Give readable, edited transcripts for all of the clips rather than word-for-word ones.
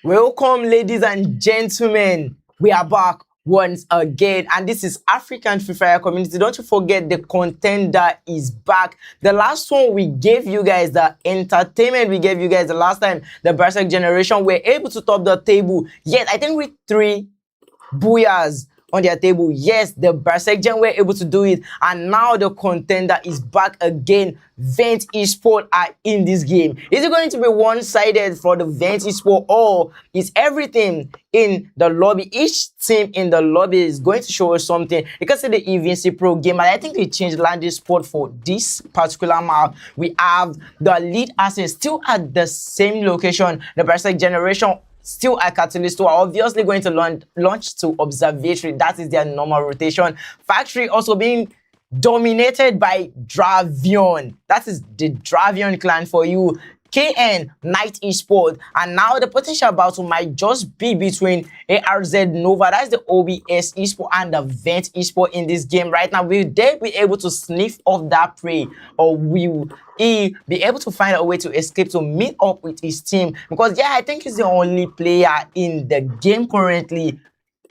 Welcome, ladies and gentlemen. We are back once again, and this is African Free Fire community. Don't you forget, the contender is back. The last one we gave you guys, the entertainment we gave you guys the last time, the Berserk generation were able to top the table. Yet, I think with 3 booyahs on their table. Yes, the Berserk Gen were able to do it, and now the contender is back again. Vent Esport are in this game. Is it going to be one-sided for the Vent Esport, or is everything in the lobby? Each team in the lobby is going to show us something. You can see the EVNC Pro game, and I think they changed landing spot for this particular map. We have the lead asset still at the same location. The Berserk generation still at Catalyst 2 are obviously going to launch to Observatory. That is their normal rotation. Factory also being dominated by Dravion. That is the Dravion clan for you. KN, Knight Esport, and now the potential battle might just be between ARZ Nova, that's the OBS Esport, and the Vent Esport in this game right now. Will they be able to sniff off that prey, or will he be able to find a way to escape to meet up with his team? Because yeah, I think he's the only player in the game currently.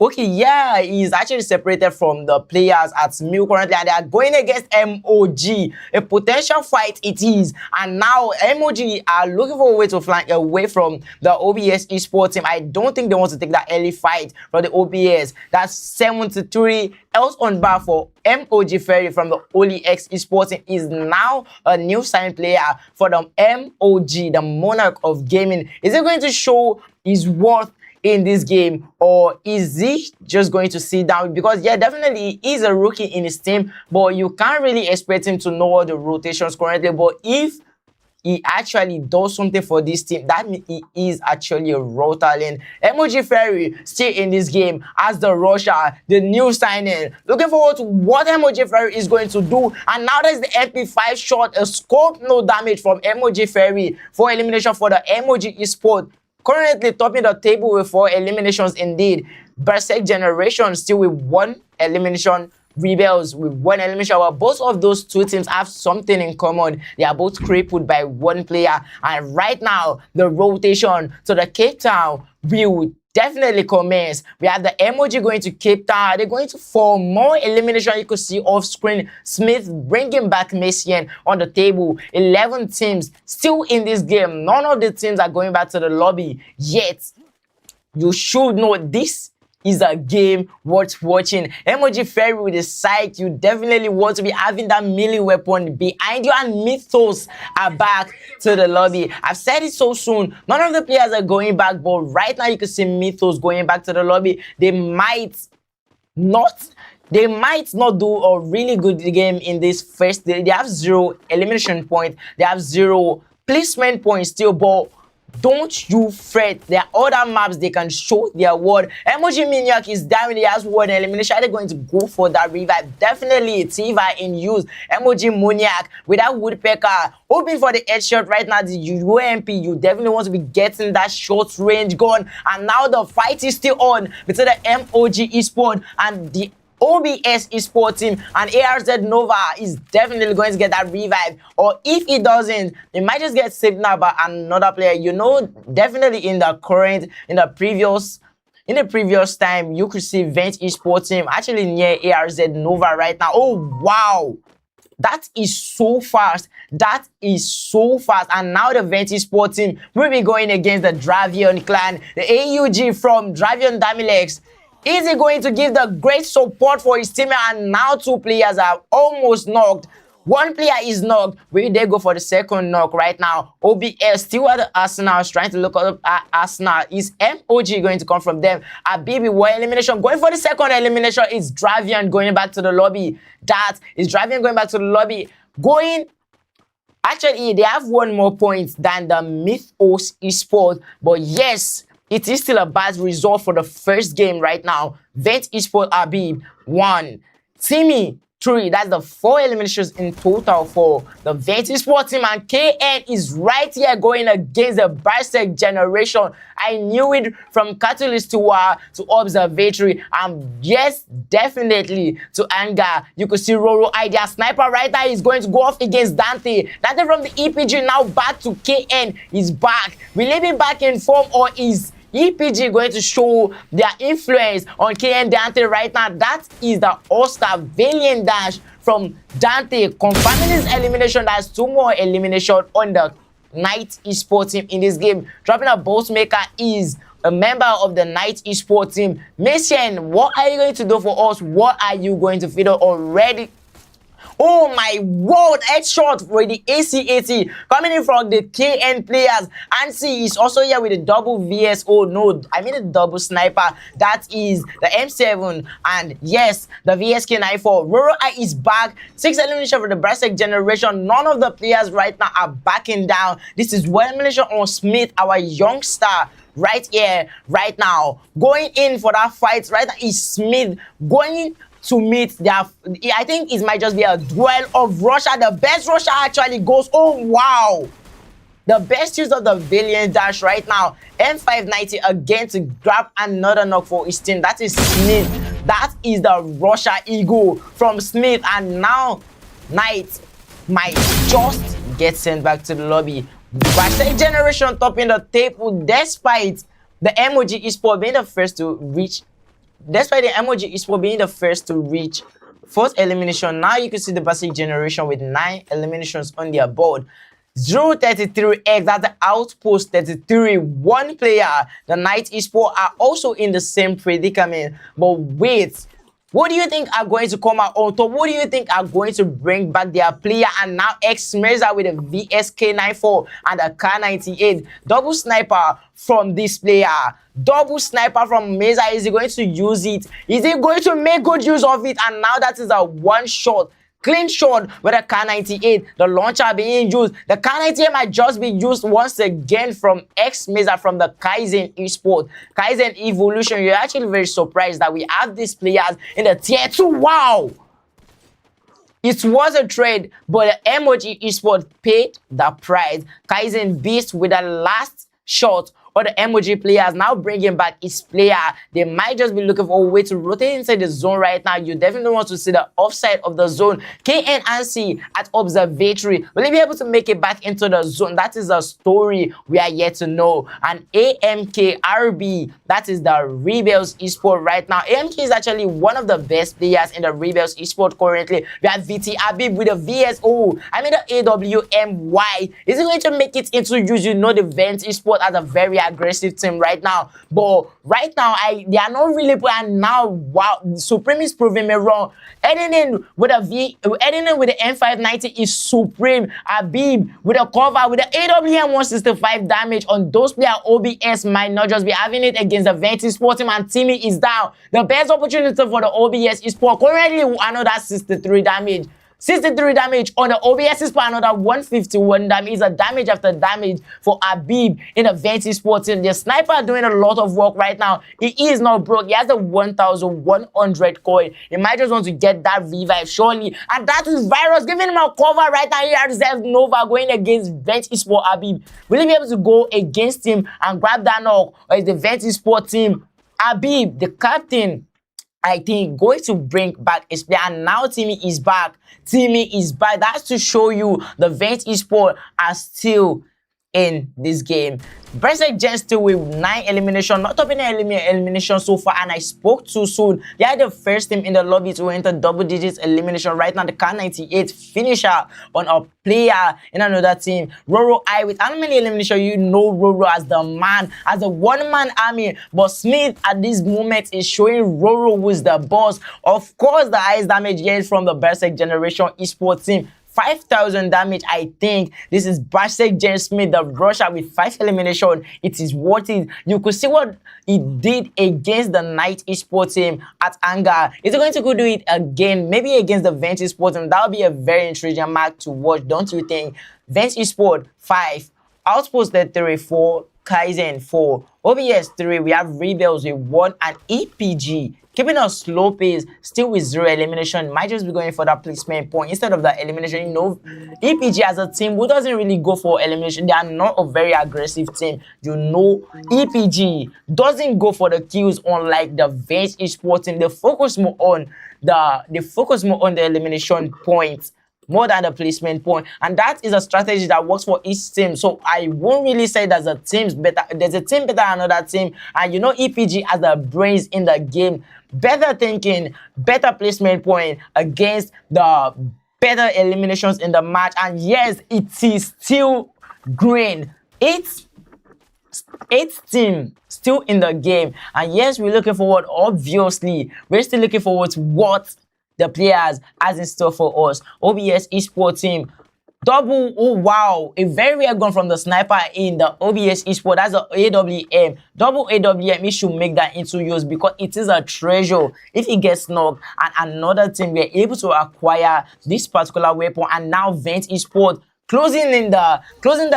Okay, yeah, he's actually separated from the players at Mill currently, and they are going against MOG. A potential fight it is, and now MOG are looking for a way to flank away from the OBS Esports team. I don't think they want to take that early fight from the OBS. That's 73 else on bar for MOG Ferry from the Oli X Esports team. Is now a new signed player for the MOG, the Monarch of Gaming. Is it going to show his worth in this game, or is he just going to sit down? Because yeah, definitely he is a rookie in his team, but you can't really expect him to know all the rotations currently. But if he actually does something for this team, that means he is actually a raw talent. MOG Ferry still in this game as the rusher, the new signing. Looking forward to what MOG Ferry is going to do. And now there's the MP5 shot, a scope, no damage from MOG Ferry for elimination for the MOG Esport. Currently topping the table with 4 eliminations indeed. Berserk generation still with 1 elimination. Rebels with 1 elimination. Well, both of those 2 teams have something in common. They are both crippled by 1 player. And right now, the rotation to the Cape Town will definitely commence. We have the MOG going to Cape Town. They're going to for more elimination. You could see off screen Smith bringing back Messian on the table. 11 teams still in this game. None of the teams are going back to the lobby yet. You should know this is a game worth watching. MOG Ferry with the sight, you definitely want to be having that melee weapon behind you, and Mythos are back to the lobby. I've said it so soon, none of the players are going back, but right now you can see Mythos going back to the lobby. They might not do a really good game in this first day. They have 0 elimination point, they have 0 placement points still, but don't you fret. There are other maps they can show their word. MOG Miniac is down. He has 1 elimination. Are they going to go for that revive? Definitely Tiva in use. MOG Moniac with that Woodpecker hoping for the headshot right now. The UMP, you definitely want to be getting that short range gun. And now the fight is still on between the MOG Esport and the OBS Esport team, and ARZ Nova is definitely going to get that revive, or if he doesn't, he might just get saved now by another player. You know, definitely in the previous time, you could see Vent Esport team actually near ARZ Nova right now. Oh wow, that is so fast. That is so fast. And now the Vent Esport team will be going against the Dravion clan, the AUG from Dravion Damilex. Is he going to give the great support for his team? And now 2 players are almost knocked. 1 player is knocked. Will they go for the second knock right now? OBS still at the Arsenal, trying to look up at Arsenal. Is MOG going to come from them? Abibi, 1 elimination. Going for the second elimination is Dravion going back to the lobby. That is Dravion going back to the lobby. Actually, they have 1 more point than the Mythos Esport. But yes, it is still a bad result for the first game right now. Vent Esport Abib 1, Timmy 3. That's the 4 eliminations in total for the Vent Esport team. And KN is right here going against the Berserk generation. I knew it from Catalyst to Observatory. And yes, definitely to Anger. You could see Roro Idea Sniper right now is going to go off against Dante. Dante from the EPG now back to KN. He's back. Will he be back in form, or is EPG going to show their influence on KN Dante right now. That is the All-Star Valiant Dash from Dante, confirming his elimination. That's 2 more elimination on the Knight Esports team in this game. Dropping a bolt maker is a member of the Knight Esports team. Mission, what are you going to do for us? What are you going to feed us already? Oh my word, headshot for the ACAT coming in from the KN players. Ansi is also here with the double VS. Oh no, I mean the double sniper. That is the M7 and yes, the VSK94. Roro I is back. 6 elimination for the Brasek generation. None of the players right now are backing down. This is one elimination on Smith, our young star. Right here, right now, going in for that fight. Right now is Smith going to meet their, I think it might just be a duel of Russia. The best Russia actually goes. Oh wow, the best use of the Valiant Dash right now. M590 again to grab another knock for his team. That is Smith. That is the Russia Eagle from Smith, and now Knight might just get sent back to the lobby. Brasek generation topping the table despite the emoji Esport being the first to reach. Despite the emoji Esport being the first to reach 4th elimination, now you can see the Brasek generation with 9 eliminations on their board. 033X, that's the Outpost 33, 1 player. The Knight Esport are also in the same predicament. But wait, what do you think are going to come out on top? What do you think are going to bring back their player? And now X-Meza with a VSK94 and a K98. Double sniper from this player. Double sniper from Meza. Is he going to use it? Is he going to make good use of it? And now that is a one shot. Clean shot with a K98, the launcher being used. The K98 might just be used once again from X-Meza from the Kaizen Esport. Kaizen Evolution, you're actually very surprised that we have these players in the tier 2. Wow! It was a trade, but the emoji Esport paid the price. Kaizen Beast with the last shot. Or the emoji players now bringing back his player. They might just be looking for a way to rotate inside the zone right now. You definitely want to see the offside of the zone. KN and C at observatory. Will he be able to make it back into the zone? That is a story we are yet to know. And AMKRB, that is the Rebels Esport right now. AMK is actually one of the best players in the Rebels Esport currently. We have VT Abib with the VSO. I mean the AWMY. Is he going to make it into use? You know the Vent Esport as a very aggressive team right now, but right now they are not really playing. Now wow, Supreme is proving me wrong. Heading in with the M590 is Supreme. Habib with a cover with the AWM 165 damage on those players. OBS might not just be having it against the Venti Sport team, and Timmy is down. The best opportunity for the OBS is for currently another 63 damage. 63 damage on the OBS is for another 151 damage. It's a damage after damage for Habib in the Venti Sports team. The sniper doing a lot of work right now. He is not broke. He has the 1,100 coin. He might just want to get that revive surely. And that is Virus giving him a cover right now. He has Nova going against Venti Sport Habib. Will he be able to go against him and grab that knock? Or is the Venti Sport team Habib, the captain, I think, going to bring back his player? And now Timmy is back. Timmy is back. That's to show you the Vent Esport are still in this game. Brasek Gen still with 9 elimination, not topping the elimination so far, and I spoke too soon. They are the first team in the lobby to enter double digits elimination right now. The K98 finisher on a player in another team. Roro I with how many elimination? You know Roro as the man, as a one-man army, but Smith at this moment is showing Roro who's the boss. Of course, the highest damage here is from the Brasek Generation Esports team. 5,000 damage. I think this is Brasek Gen Smith, the Russia with 5 elimination. It is worth it. You could see what he did against the Knight Esports team at Anga. Is he going to go do it again? Maybe against the Vent Esports team. That would be a very intriguing match to watch, don't you think? Vent Esports 5, Outpost 3, 4, Kaizen 4, OBS 3. We have Rebels with 1 and EPG. Keeping a slow pace, still with 0 elimination. Might just be going for that placement point instead of the elimination. You know, EPG as a team who doesn't really go for elimination. They are not a very aggressive team. You know, EPG doesn't go for the kills unlike the Venge Esports team. They focus more on the elimination points. more than the placement point, and that is a strategy that works for each team. So I won't really say there's a team better than another team. And you know, EPG has the brains in the game, better thinking, better placement point against the better eliminations in the match. And yes, it is still green. It's eight team still in the game, and yes, we're looking forward. Obviously, we're still looking forward to what the players has in store for us. OBS esports team double, oh wow, a very rare gun from the sniper in the OBS esports. That's the AWM, double AWM. He should make that into use because it is a treasure if it gets knocked. And another team, we're able to acquire this particular weapon, and now Vent esports closing the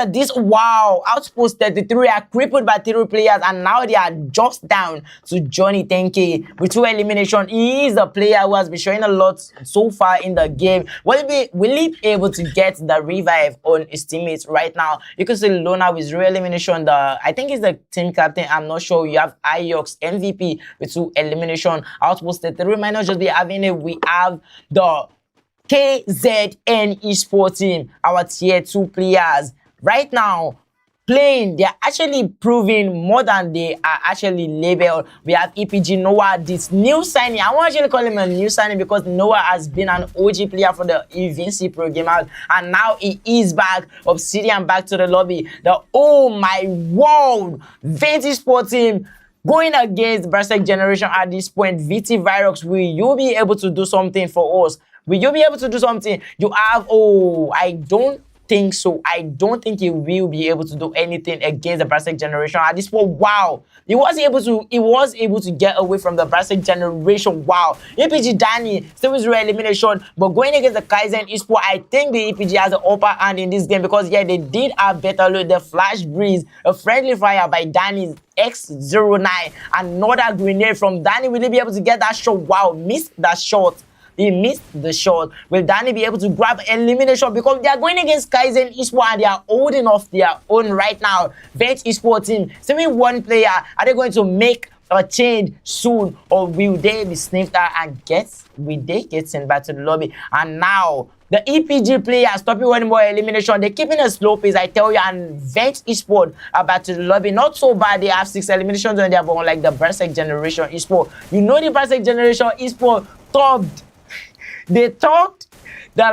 this. Wow, Outpost 33 are crippled by 3 players, and now they are just down to Johnny 10K with 2 elimination. He is a player who has been showing a lot so far in the game. Will he be able to get the revive on his teammates right now? You can see Lona with 0 elimination. I think he's the team captain, I'm not sure. You have Iox MVP with 2 elimination. Outpost 33 might not just be having it. We have the KZN esports team, our tier 2 players right now playing. They're actually proving more than they are actually labeled. We have EPG Noah, this new signing. I won't actually call him a new signing because Noah has been an OG player for the EVNC pro gamers, and now he is back. Obsidian back to the lobby. The oh my world Vintage Sport team going against Berserk Generation at this point. VT Virox, will you be able to do something for us? Will you be able to do something? You have, oh, I don't think so. I don't think he will be able to do anything against the Berserk Generation at this point. Wow, he was able to get away from the Berserk Generation. Wow, EPG Danny still with 0 elimination, but going against the Kaizen esports, I think the EPG has an upper hand in this game because yeah, they did have better loot. The Flash Breeze, a friendly fire by Danny's X09, another grenade from Danny. Will he be able to get that shot? Wow, missed that shot. He missed the shot. Will Danny be able to grab elimination because they are going against Kaizen esports and they are holding off their own right now? Vent esports team, still 1 player. Are they going to make a change soon, or will they be sniffed out and will they get sent back to the lobby? And now the EPG players stopping 1 more elimination. They're keeping a slow pace, I tell you, and Vent esports are back to the lobby. Not so bad. They have 6 eliminations on their own, like the Berserk Generation esports. You know, the Berserk Generation esports topped. They topped the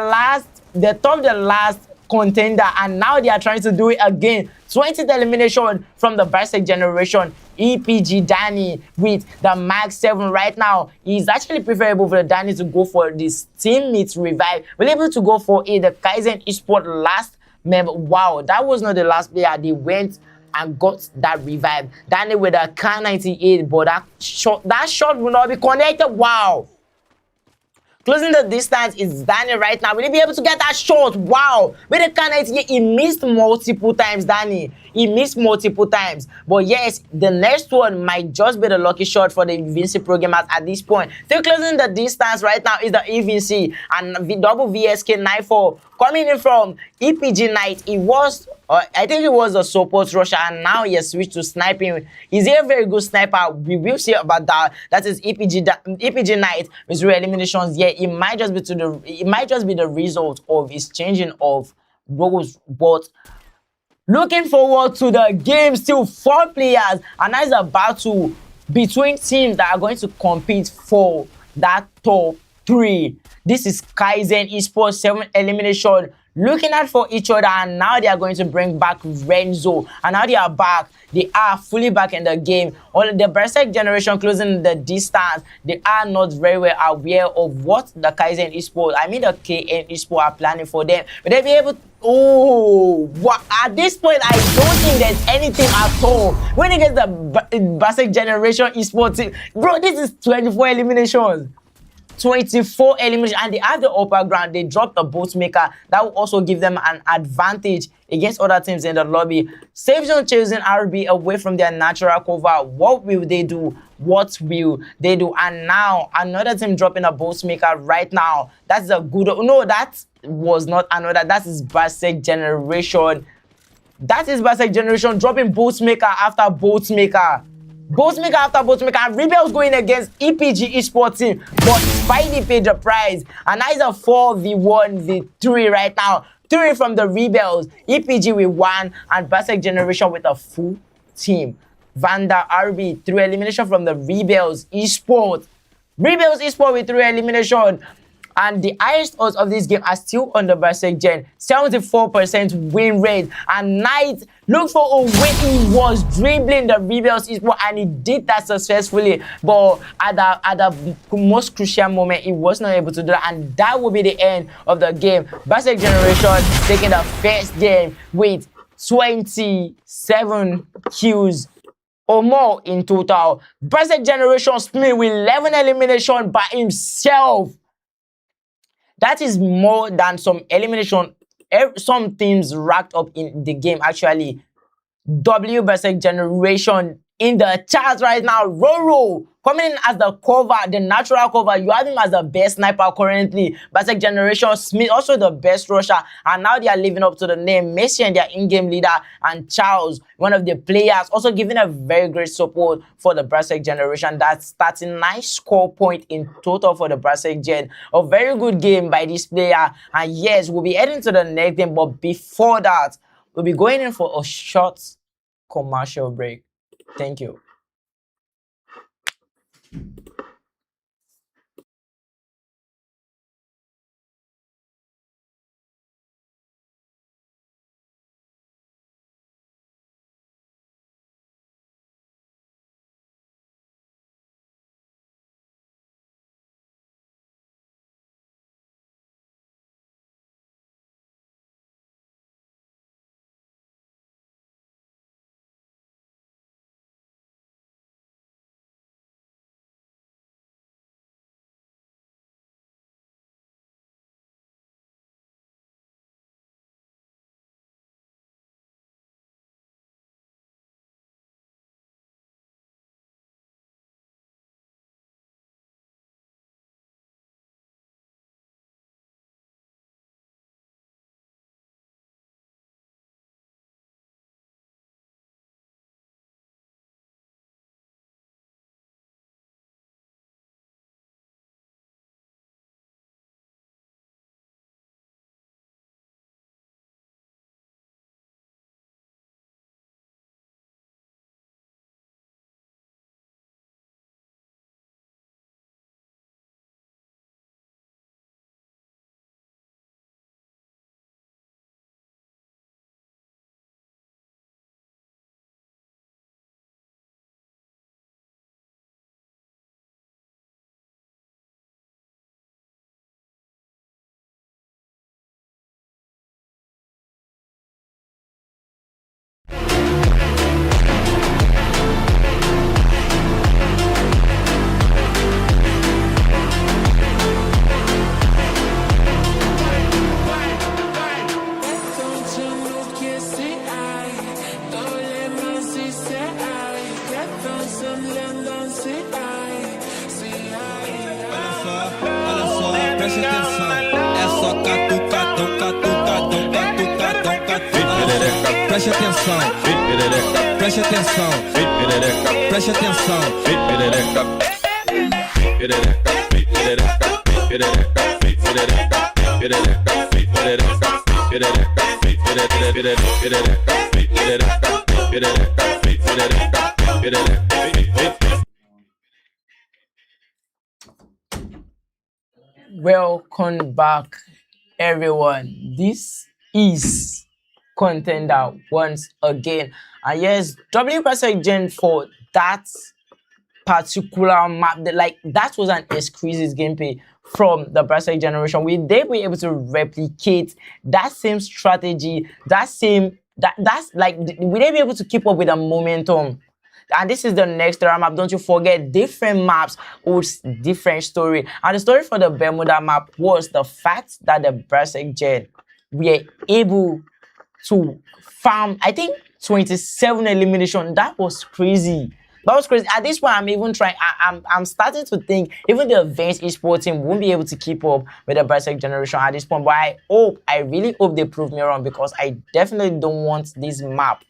last contender, and now they are trying to do it again. 20th elimination from the Berserk Generation. EPG Danny with the Max 7 right now. It's actually preferable for the Danny to go for this teammates revive. We're able to go for the Kaizen esports last member. Wow, that was not the last player. They went and got that revive. Danny with a K98, but that shot will not be connected. Wow. Closing the distance is Danny right now. Will he be able to get that shot? Wow. With the K98, he missed multiple times, Danny. He missed multiple times. But yes, the next one might just be the lucky shot for the EVNC programmers at this point. Still closing the distance right now is the EVNC and double VSK 94 coming in from EPG Knight. He was, I think he was a support rusher, and now he has switched to sniping. He's a very good sniper. We will see about that. That is EPG Knight with 0 eliminations. Yeah, it might just be the result of his changing of roles, but looking forward to the game. Still 4 players, and that is a battle between teams that are going to compete for that top 3. This is Kaizen esports 7 elimination, looking out for each other, and now they are going to bring back Renzo, and now they are back. They are fully back in the game. Only the Berserk Generation closing the distance. They are not very well aware of what the Kaizen esports, I mean the KN esports, are planning for them. Will they be able to, oh, what, at this point, I don't think there's anything at all. When it gets the Berserk Generation esports team, bro, this is 24 eliminations. 24 elimination, and they have the upper ground. They dropped a boat maker that will also give them an advantage against other teams in the lobby. Safe Zone chasing RB away from their natural cover. What will they do? What will they do? And now another team dropping a boat maker right now. That's a good, no, that was not another, that is Berserk Generation. That is Berserk Generation dropping boat maker after boat maker. Boatmaker after Boatmaker, and Rebels going against EPG esports team, but Spidey paid the price, and now it's a 4v1 v3 right now. 3 from the Rebels, EPG with 1, and Berserk Generation with a full team. Vanda RB 3 elimination from the Rebels esports. Rebels esports with 3 elimination. And the highest odds of this game are still on the Berserk Gen. 74% win rate. And Knight, look for a way he was dribbling the Rebels esports, and he did that successfully. But at the most crucial moment, he was not able to do that. And that will be the end of the game. Berserk Generation taking the first game with 27 kills or more in total. Berserk Generation Smith with 11 elimination by himself. That is more than some elimination, some teams racked up in the game actually. W Berserk Generation in the charts right now. Roro coming in as the cover, the natural cover. You have him as the best sniper currently. Berserk Generation Smith also the best rusher, and now they are living up to the name. Messi and their in-game leader, and Charles, one of the players, also giving a very great support for the Berserk Generation. That's 39 score point in total for the Berserk Gen. A very good game by this player, and yes, we'll be heading to the next game, but before that, we'll be going in for a short commercial break. Thank you. Preste atenção, preste atenção, preste atenção. Welcome back, everyone. This is Contender once again, and yes, W Berserk Gen for that particular map, that was an exquisite gameplay from the Berserk Generation. Will they be able to replicate that same strategy, that's like, will they be able to keep up with the momentum? And this is the next map. Don't you forget, different maps holds different story. And the story for the Bermuda map was the fact that the Berserk Gen were able to farm, I think, 27 elimination. That was crazy. That was crazy. At this point, I'm even trying. I'm starting to think even the advanced esports team won't be able to keep up with the Berserk Generation at this point. But I really hope they prove me wrong, because I definitely don't want this map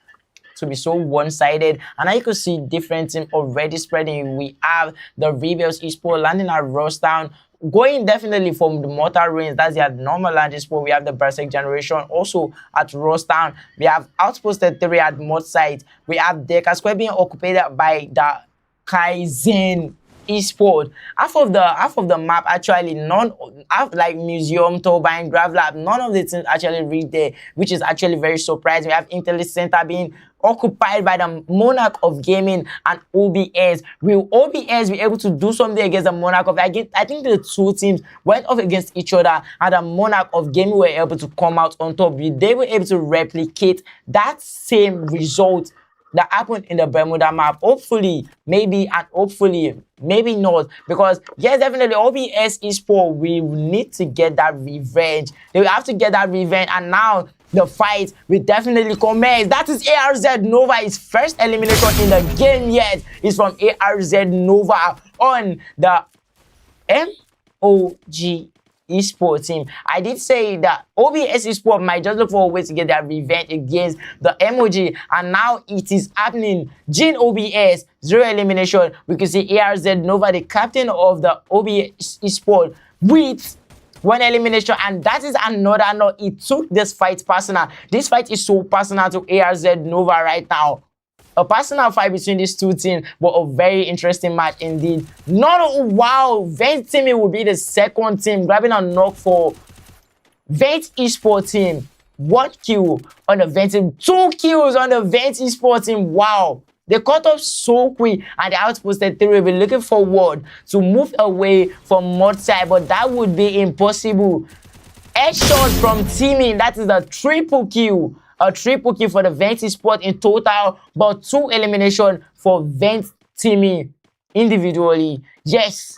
to be so one-sided. And now you can see different teams already spreading. We have the Rebels Esports landing at Rostown, going definitely from the Mortal Ruins. That's their normal landing spot. We have the Berserk Generation also at Rostown. We have Outposted 3 at Mod Site. We have Deca Square being occupied by the Kaizen Esport. Half of the map actually, like Museum, Turbine, Grav Lab, none of the teams actually reached there, which is actually very surprising. We have Intelligence Center being occupied by the Monarch of Gaming and OBS. Will OBS be able to do something against the Monarch of Gaming? I think the two teams went off against each other, and the Monarch of Gaming were able to come out on top. They were able to replicate that same result that happened in the Bermuda map. Hopefully, maybe, and hopefully, maybe not. Because, yes, definitely, OBS Esports, we need to get that revenge. They will have to get that revenge. And now, the fight will definitely commence. That is ARZ Nova. His first elimination in the game yet is from ARZ Nova on the MOG Esports team. I did say that OBS Esports might just look for a way to get their revenge against the MOG, and now it is happening. Jin OBS, 0 elimination. We can see ARZ Nova, the captain of the OBS Esports, with 1 elimination, and that is another note. It took this fight personal. This fight is so personal to ARZ Nova right now. A personal fight between these two teams, but a very interesting match indeed. Wow, Vent Team will be the second team grabbing a knock for Vent Esports team. 1 kill on the Vent team, 2 kills on the Vent Esports team. Wow. They caught up so quick, and the Outposted 3 will be looking forward to move away from Mod Side, but that would be impossible. Headshot from teaming, that is a triple kill. A triple kill for the Vent Esports in total, but 2 elimination for Vent teaming individually. Yes,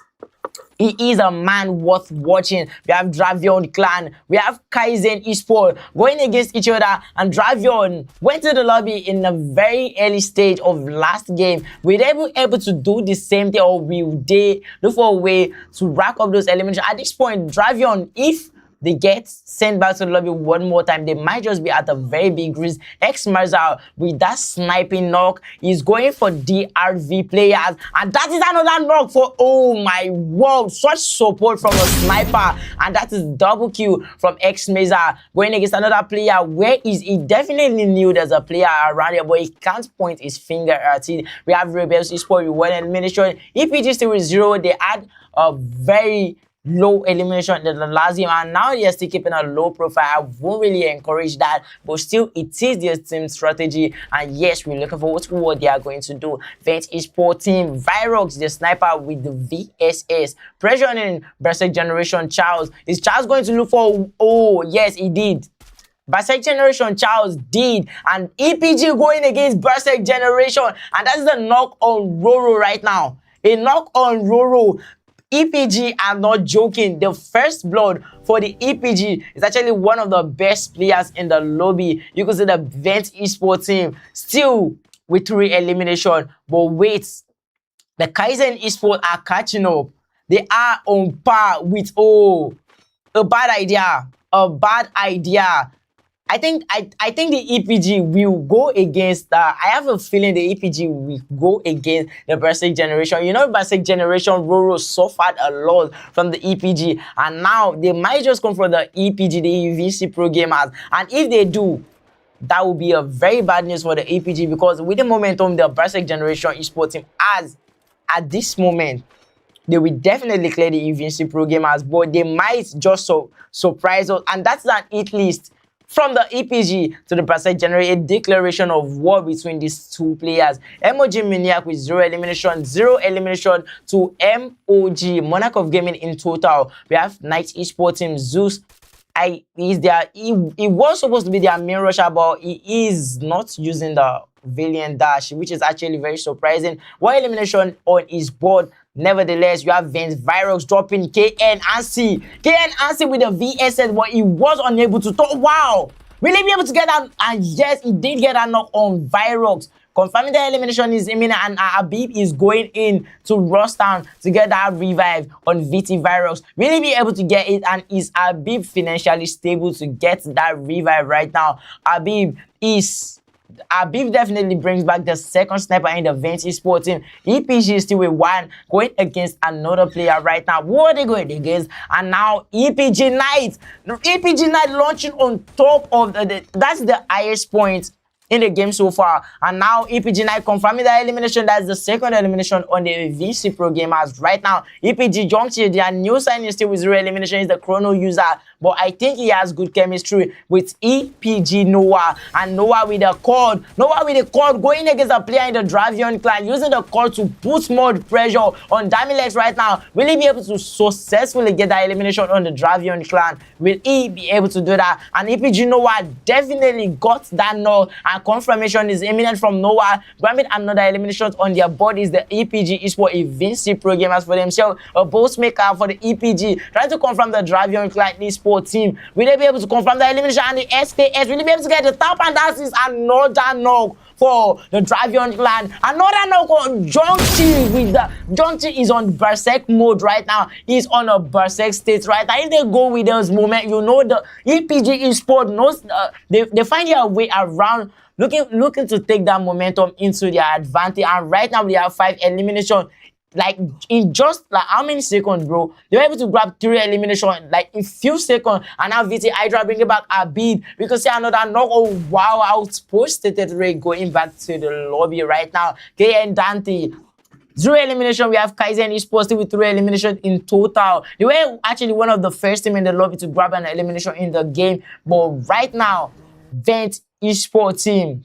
he is a man worth watching. We have Dravion Clan, we have Kaizen Esports going against each other, and Dravion went to the lobby in the very early stage of last game. Were they able to do the same thing, or will they look for a way to rack up those eliminations? At this point, Dravion, if they get sent back to the lobby one more time, they might just be at a very big risk. X-Marzal, with that sniping knock, is going for DRV players, and that is another knock for, oh my word, such support from a sniper, and that is double kill from X-Marzal going against another player. Where is he? Definitely knew there's a player around here, but he can't point his finger at it. We have Rebels Esports with 1 elimination. EPG still with 0. They had a very low elimination in the last game, and now they're still keeping a low profile. I won't really encourage that, but still, it is their team strategy, and yes, we're looking forward to what they are going to do. Vent Esports team, Virox, the sniper with the VSS, pressuring Berserk Generation Charles. Is Charles going to look for, oh yes, he did. Berserk Generation Charles did, and EPG going against Berserk Generation, and that's the knock on Roro right now. A knock on Roro. EPG are not joking. The first blood for the EPG is actually one of the best players in the lobby. You can see the Vent Esports team still with 3 elimination. But wait, the Kaizen Esports are catching up. They are on par with, oh, a bad idea. A bad idea. I think the EPG will go against, I have a feeling the EPG will go against the Berserk Generation. You know, Berserk Generation, Roro suffered a lot from the EPG, and now they might just come from the EPG, the UVC Pro Gamers. And if they do, that will be a very bad news for the EPG, because with the momentum the Berserk Generation Esports team has at this moment, they will definitely clear the UVC Pro Gamers, but they might just surprise us, and that's an hit list. From the EPG to the Berserk Generation, a declaration of war between these two players. MOG Maniac with 0 elimination, 0 elimination to MOG Monarch of Gaming in total. We have Knight Esports team, Zeus. He was supposed to be their main rusher, but he is not using the Valiant Dash, which is actually very surprising. 1 elimination on his board. Nevertheless, you have Vince Virox dropping KN Ansi. KN Ansi with the VSS, but he was unable to talk. Wow! Will he be able to get that? And yes, he did get a knock on Virox. Confirming the elimination is imminent, and Habib is going in to Rostown to get that revive on VT Virox. Will he be able to get it? And is Habib financially stable to get that revive right now? Habib is Abib definitely brings back the second sniper in the Vent Esports team. EPG is still with one going against another player right now. Who are they going against? And now EPG Knight. EPG Knight launching on top of that's the highest point in the game so far. And now EPG Knight confirming that elimination. That's the second elimination on the VC Pro Gamers right now. EPG Junction, their new signing still with 0 elimination, is the Chrono user. But I think he has good chemistry with EPG Noah. And Noah with the cord. Noah with the cord going against a player in the Dravion clan, using the cord to put more pressure on Damilex right now. Will he be able to successfully get that elimination on the Dravion clan? Will he be able to do that? And EPG Noah definitely got that knock. And confirmation is imminent from Noah, grabbing another elimination on their bodies. The EPG Esports Vinci Pro Gamers for themselves. A boss maker for the EPG, trying to confirm the Dravion clan Esports team. Will they be able to confirm the elimination? And the SKS, will they be able to get the top? And that is another knock for the Dravion clan. Another knock on Jongchi. With the Jongchi is on Berserk mode right now. He's on a Berserk state right now. If they go with those moment, you know the EPG Esports knows they find their way around, looking to take that momentum into their advantage. And right now they have 5 elimination. Like in just like how many seconds, bro? They were able to grab 3 elimination like in few seconds. And now VT Hydra bringing back Abid. We can see another knock. Oh wow, outposted Ray going back to the lobby right now. KN Dante. 0 elimination. We have Kaizen Esports with 3 elimination in total. They were actually one of the first team in the lobby to grab an elimination in the game. But right now, Vent Esports team.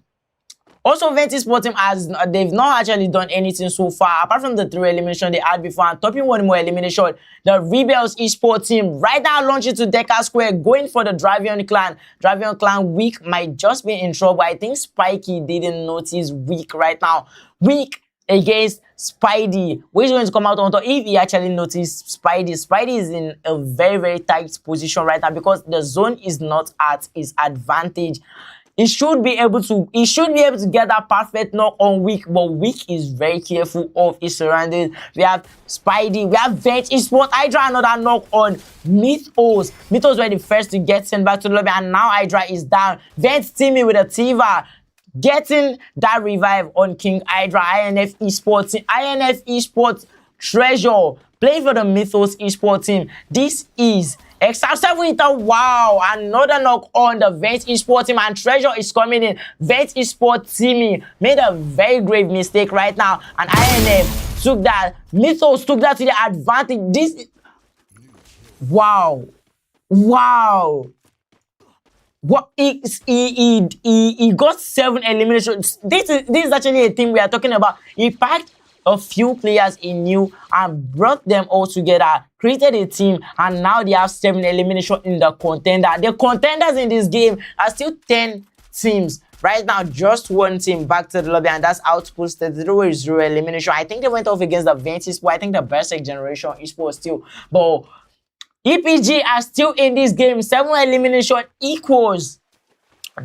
Also, Vent Esports team they've not actually done anything so far apart from the 3 elimination they had before, and topping one more elimination. The Rebels Esports team right now launching to Deca Square, going for the Dravion clan. Dravion clan weak might just be in trouble. I think Spikey didn't notice weak right now. Weak against Spidey. Who is going to come out on top? If he actually noticed Spidey, Spidey is in a very, very tight position right now because the zone is not at his advantage. He should be able to get that perfect knock on Weak, but Weak is very careful of his surroundings. We have Spidey, we have Vent Esports. Hydra another knock on Mythos. Mythos were the first to get sent back to the lobby, and now Hydra is down. Vent teaming with a Tiva, getting that revive on King Hydra. INF Esports Treasure playing for the Mythos Esports team. This is Extra7. Wow, another knock on the Vent Esports team, and Treasure is coming in. Vent Esports team made a very grave mistake right now, and INF took that. Mythos took that to the advantage. This, wow. What he got 7 eliminations. This is actually a thing we are talking about. He packed a few players he knew and brought them all together, created a team, and now they have 7 eliminations in the contender. The contenders in this game are still 10 teams. Right now, just 1 team back to the lobby, and that's Outposted 0 elimination. I think they went off against the Vent Esports. I think the Berserk Generation Esports still. But EPG are still in this game. 7 elimination equals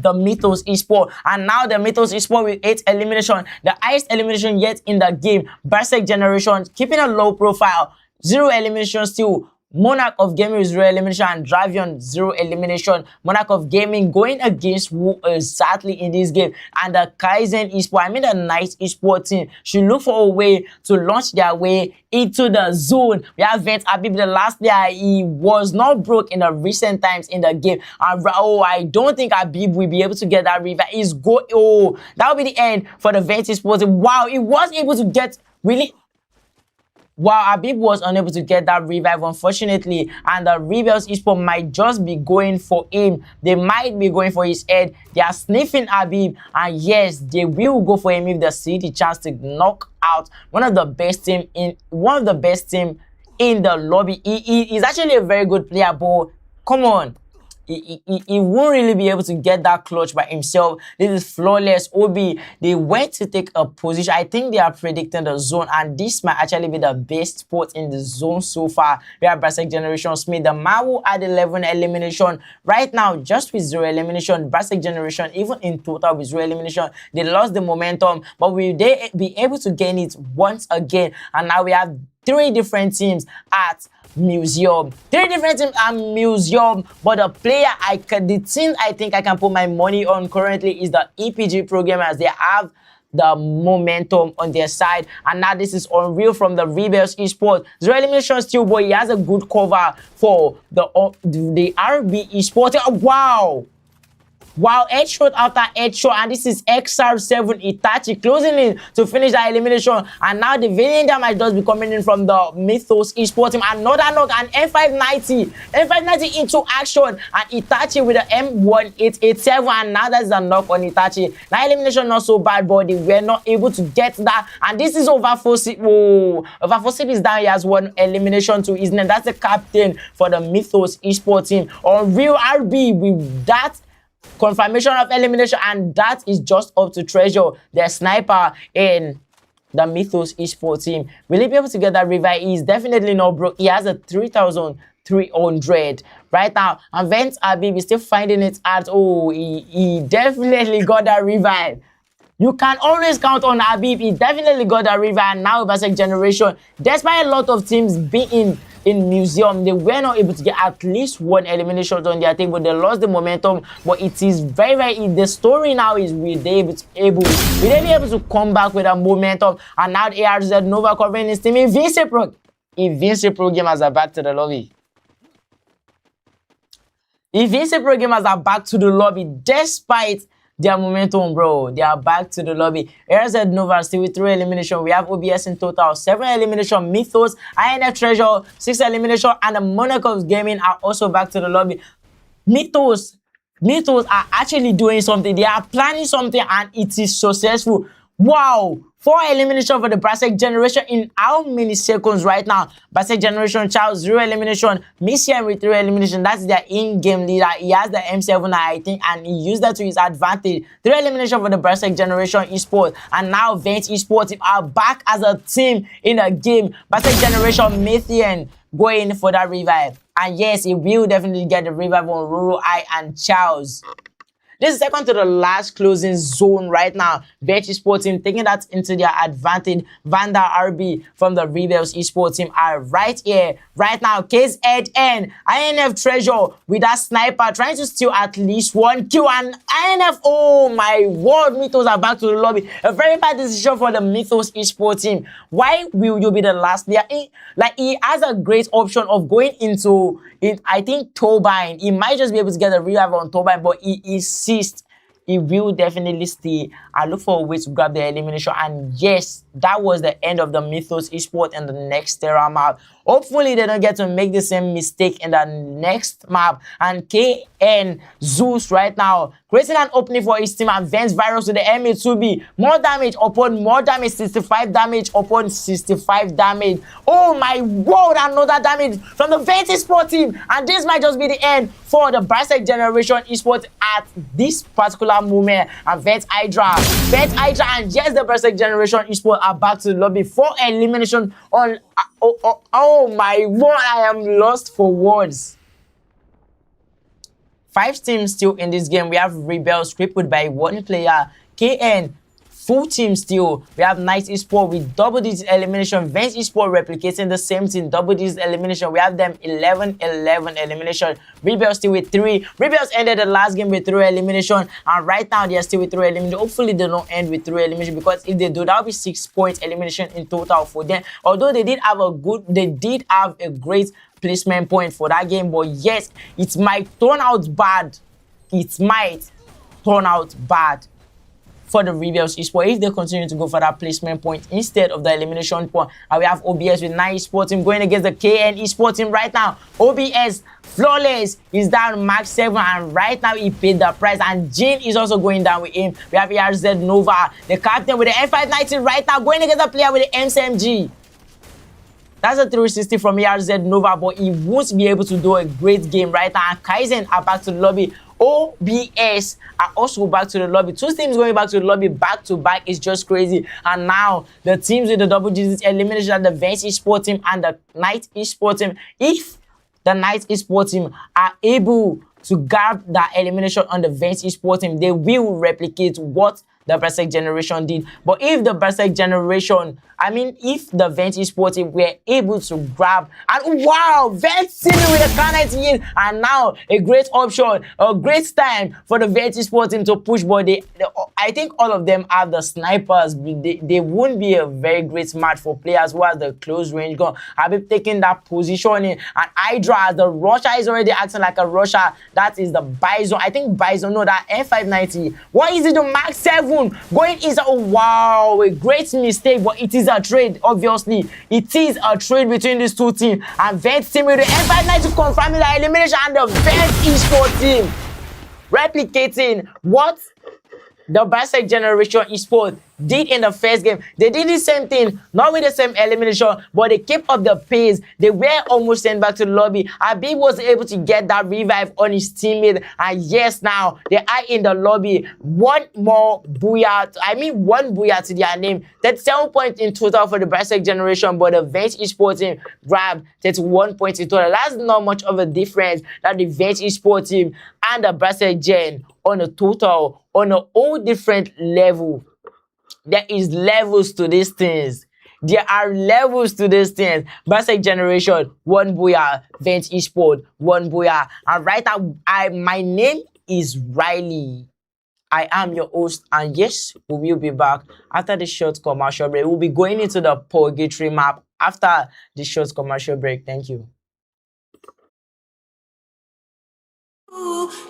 the Mythos Esports, and now the Mythos Esports with 8 elimination, the highest elimination yet in the game. Berserk Generation keeping a low profile, 0 elimination still. Monarch of Gaming with 0 elimination, and Dravion 0 elimination. Monarch of Gaming going against who exactly in this game? And the Kaizen Esports, the Nice Esports team should look for a way to launch their way into the zone. We have Vent Abib, the last player. He was not broke in the recent times in the game. And I don't think Abib will be able to get that revive. That will be the end for the Vent Esports team. Wow, he was able to get really. Wow, Abib was unable to get that revive, unfortunately, and the Rebels Esports might just be going for him. They might be going for his head. They are sniffing Abib, and yes, they will go for him if they see the chance to knock out one of the best team in the lobby. He's actually a very good player, but come on. He won't really be able to get that clutch by himself. This is flawless. Obi, they went to take a position. I think they are predicting the zone, and this might actually be the best spot in the zone so far. We have Berserk Generation Smith, the Mawu at 11 elimination. Right now, just with 0 elimination, Berserk Generation, even in total with 0 elimination, they lost the momentum, but will they be able to gain it once again? And now we have three different teams at Museum. Three different teams at Museum, but the team I think I can put my money on currently is the EPG programmers. They have the momentum on their side, and now this is Unreal from the Rebels Esports. Zero elimination still, but he has a good cover for the RB Esports. Wow, headshot after headshot, and this is XR7 Itachi closing in to finish the elimination. And now the villain damage does be coming in from the Mythos Esports team. Another knock, and M590 into action, and Itachi with the M1887, and now that's a knock on Itachi. Now elimination not so bad, but they were not able to get that. And this is Overfosip. Overfosip is down. He has one elimination to his name. That's the captain for the Mythos Esports team. Unreal RB with that confirmation of elimination, and that is just up to Treasure, the sniper in the Mythos Esports team. Will he be able to get that revive? He's definitely not broke. He has a 3,300 right now, and Vance Abib is still finding it hard. Oh, he definitely got that revive. You can always count on Habib. He definitely got that revive. Now Basek Generation, despite a lot of teams being in Museum, they were not able to get at least one elimination on their table. They lost the momentum, but it is very the story now is will they be able to come back with a momentum. And now the ARZ Nova covering his team. Invincible Pro gamers are back to the lobby. Invincible Pro gamers are back to the lobby despite their momentum, bro. They are back to the lobby. ARZ Nova still with 3 elimination. We have OBS in total 7 elimination. Mythos, INF Treasure 6 elimination, and the Monaco's Gaming are also back to the lobby. Mythos are actually doing something. They are planning something, and it is successful. Wow, 4 elimination for the Basek Generation in how many seconds right now? Basek Generation, Charles 0 elimination, Missian with 3 elimination. That's their in-game leader. He has the M7, I think, and he used that to his advantage. 3 elimination for the Basek Generation Esports, and now Vance Esports are back as a team in the game. Basek Generation, Mathian going for that revive, and yes, he will definitely get the revive on Ruru I and Charles. This is second to the last closing zone right now. Vance Esports team taking that into their advantage. Vanda RB from the Rebels Esports team are right here, right now. Case Ed and INF Treasure with that sniper trying to steal at least 1 kill. And INF, oh my word, Mythos are back to the lobby. A very bad decision for the Mythos Esports team. Why will you be the last player? He has a great option of going into it. I think Turbine. He might just be able to get a revive on Turbine, but he insists he will definitely stay and look for a way to grab the elimination. And yes, that was the end of the Mythos Esports and the next Terra map. Hopefully they don't get to make the same mistake in the next map. And KN Zeus right now creating an opening for his team, and Vance Virus with the MA2B. More damage upon more damage, 65 damage upon 65 damage. Oh my word, another damage from the Vance Esports team. And this might just be the end for the Basek Generation Esports at this particular moment. And Vance Hydra, and yes, the Basek Generation Esports are back to the lobby for elimination on. Oh my word, I am lost for words. 5 teams still in this game. We have Rebels crippled by 1 player. KN, full team still. We have Night Esports with double-digit elimination. Vance Esports replicating the same thing, double-digit elimination. We have them 11-11 elimination. Rebels still with 3. Rebels ended the last game with 3 elimination, and right now they are still with 3 elimination. Hopefully they don't end with 3 elimination, because if they do, that will be 6 points elimination in total for them. Although they did have a great placement point for that game, but yes, it might turn out bad. It might turn out bad for the Rebels Esports if they continue to go for that placement point instead of the elimination point. And we have OBS with 9 Esports team going against the KN Esports team right now. OBS flawless is down max 7, and right now he paid the price, and Jin is also going down with him. We have ARZ Nova, the captain with the M590 right now, going against the player with the MSMG. That's a 360 from ARZ Nova, but he won't be able to do a great game right now. And Kaizen are back to the lobby. OBS are also back to the lobby. 2 teams going back to the lobby back to back is just crazy. And now the teams with the double-digit elimination are the Vance Esports team and the Night Esports team. If the Night Esports team are able to grab that elimination on the Vance Esports team, they will replicate what the Berserk Generation did. But if the Berserk Generation, I mean, if the Vent Esports team were able to grab, and wow, Vent team with the K98, and now a great option, a great time for the Vent Esports team to push, but I think all of them have the snipers. They won't be a very great match for players who has the close range gun. I've been taking that positioning, and Hydra as the Russia is already acting like a Russia. That is the Bison. I think Bison, no, that M590. What is it, the Mark 7 going is wow, a great mistake, but it is a trade. Obviously it is a trade between these two teams, and Vent team with the M590 confirming the elimination, and the Vent Esports team replicating what the Berserk Generation Esports did in the first game. They did the same thing, not with the same elimination, but they kept up the pace. They were almost sent back to the lobby. Habib was able to get that revive on his teammate, and yes, now they are in the lobby. One more booyah, one booyah to their name. 37 points in total for the Berserk Generation, but the Vent Esports team grabbed 31 points in total. That's not much of a difference that the Vent Esports team and the Berserk Gen on a total, on a whole different level. There is levels to these things. There are levels to these things. Berserk Generation, one booyah. Vent Esports, one booyah. And right now, my name is Riley. I am your host, and yes, we will be back after the short commercial break. We'll be going into the purgatory map after the short commercial break. Thank you.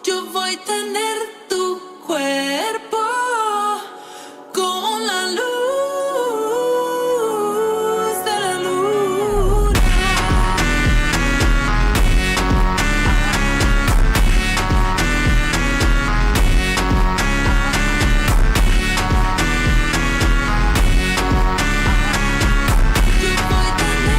Yo voy a tener tu cuerpo con la luz de la luna. Yo voy a tener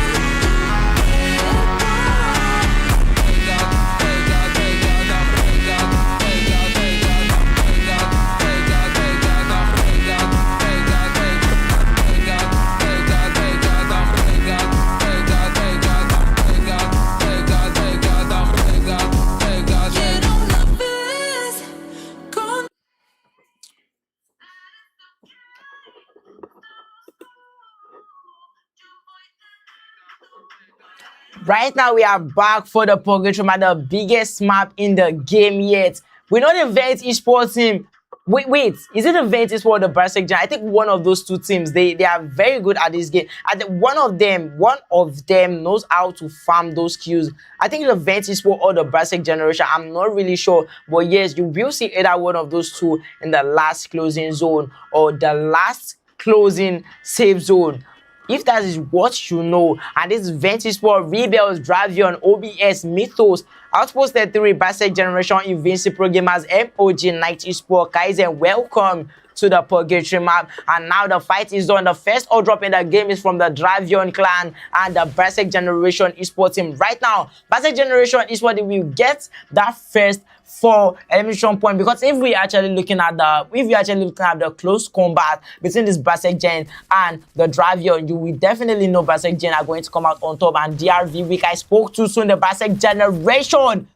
Right now, we are back for the purgatory map, the biggest map in the game yet. We know the Vent Esports team. Wait, is it the Vent Esports or the Berserk Gen? I think one of those two teams, they are very good at this game. I think one of them knows how to farm those kills. I think the Vent Esports or the Berserk Generation, I'm not really sure. But yes, you will see either one of those two in the last closing zone or the last closing safe zone. If that is what you know, and this is Vent Esports, Rebels, Dravion, OBS, Mythos, Outpost 33, Berserk Generation, Invincible Gamers, MOG, Night Esports, Kaizen, welcome to the purgatory map. And now the fight is done. The first all drop in the game is from the Dravion clan and the Berserk Generation Esports team. Right now, Berserk Generation Esports will get that first 4 elimination point, because if we actually looking at the close combat between this Berserk Gen and the Dravion, you will definitely know Berserk Gen are going to come out on top. And DRV week I spoke too soon, the Berserk Generation.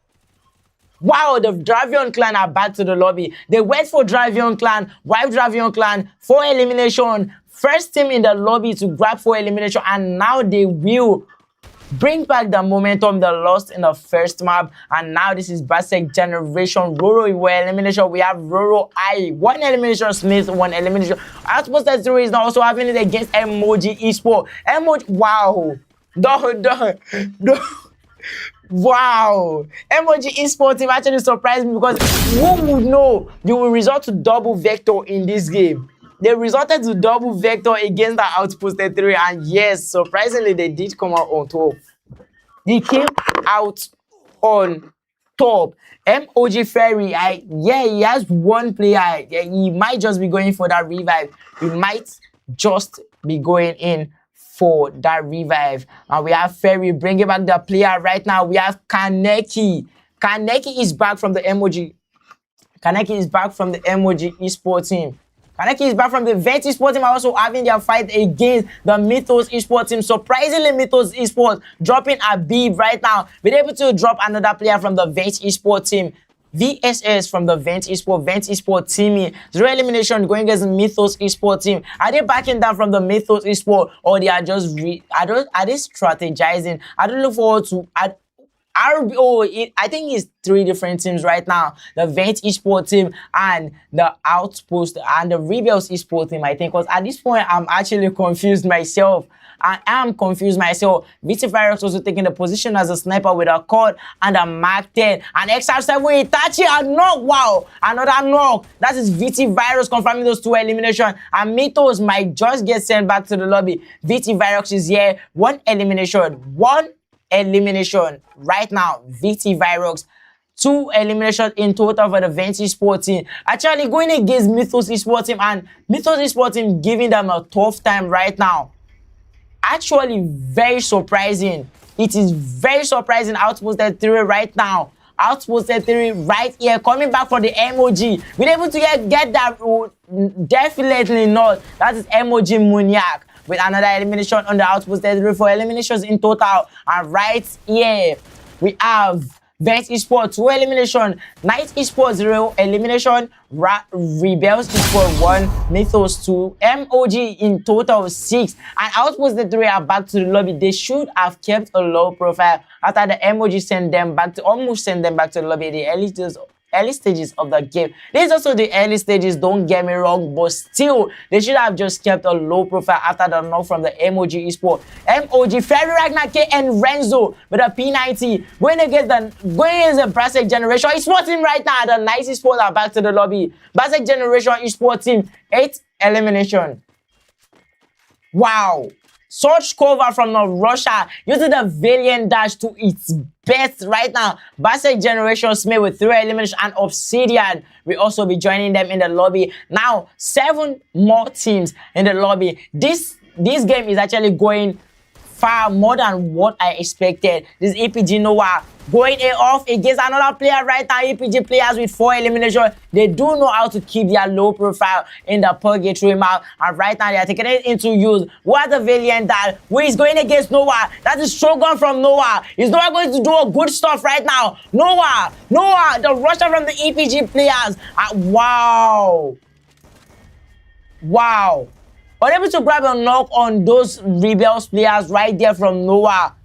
Wow, the Dravion clan are back to the lobby. They went for Dravion clan, wipe Dravion clan, 4 elimination, first team in the lobby to grab 4 elimination, and now they will bring back the momentum they lost in the first map. And now this is Berserk Generation. Roro elimination. We have Roro I. 1 elimination, Smith, 1 elimination. Outpost 33 is now also having it against Emoji Esports. Emoji, wow. Wow. Emoji Esports team actually surprised me, because who would know you will resort to double vector in this game? They resorted to double vector against the Outpost 33, and yes, surprisingly, they did come out on top. They came out on top. MOG Ferry, he has 1 player. He might just be going for that revive. He might just be going in for that revive. And we have Ferry bringing back the player right now. We have Kaneki. Kaneki is back from the MOG. Kaneki is back from the MOG Esports team. Kaneki is back from the Vent Esports team, also having their fight against the Mythos Esports team. Surprisingly, Mythos Esports dropping Habib right now. Been able to drop another player from the Vent Esports team. VSS from the Vent Esport team. 0 elimination going against Mythos Esport team. Are they backing down from the Mythos Esport, or they are just are they strategizing? I don't look forward to I think it's 3 different teams right now. The Vent Esport team and the Outpost and the Rebels Esport team, I think. Because at this point, I'm actually confused myself. I am confused myself. VT also taking the position as a sniper with a cord and a Mark 10. And XR7 Itachi, a knock. Wow, another knock. That is VT Virus confirming those 2 eliminations. And Mythos might just get sent back to the lobby. VT Virus is here. 1 elimination. 1 elimination right now. VT Virus. 2 eliminations in total for the Vent Esport team. Actually going against Mythos Esport team, and Mythos Esport team giving them a tough time right now. Actually very surprising. It is very surprising. Outpost 3 right now. Outpost 3 right here, coming back for the MOG. Been able to get that? Definitely not. That is MOG Muniak with another elimination on the Outpost 3 for eliminations in total. And right here we have Vent Esport 2 elimination, Night Esport 0 elimination, Rebels Esport 1, Mythos 2, MOG in total 6, and Outpost 3 are back to the lobby. They should have kept a low profile after the MOG sent them back to almost send them back to the lobby. The early stages of the game. This is also the early stages, don't get me wrong, but still they should have just kept a low profile after the knock from the MOG Esport. MOG, Ferry Ragnar K and Renzo with a P90 going against the Brasek Generation Esport team right now. The Nice Esport are back to the lobby. Brasek Generation Esport team, 8 elimination. Wow. Such cover from Russia using the Valiant Dash to its best right now. Brasek Generation Smith with 3 elimination, and Obsidian will also be joining them in the lobby. Now 7 more teams in the lobby. This game is actually going far more than what I expected. This EPG Noah going off against another player right now. EPG players with 4 eliminations. They do know how to keep their low profile in the purgatory map, and right now they are taking it into use. What the Valiant that who is going against Noah? That is Shogun from Noah. Is Noah going to do a good stuff right now? Noah, the Russia from the EPG players. Wow. Unable to grab a knock on those Rebels players right there from Noah.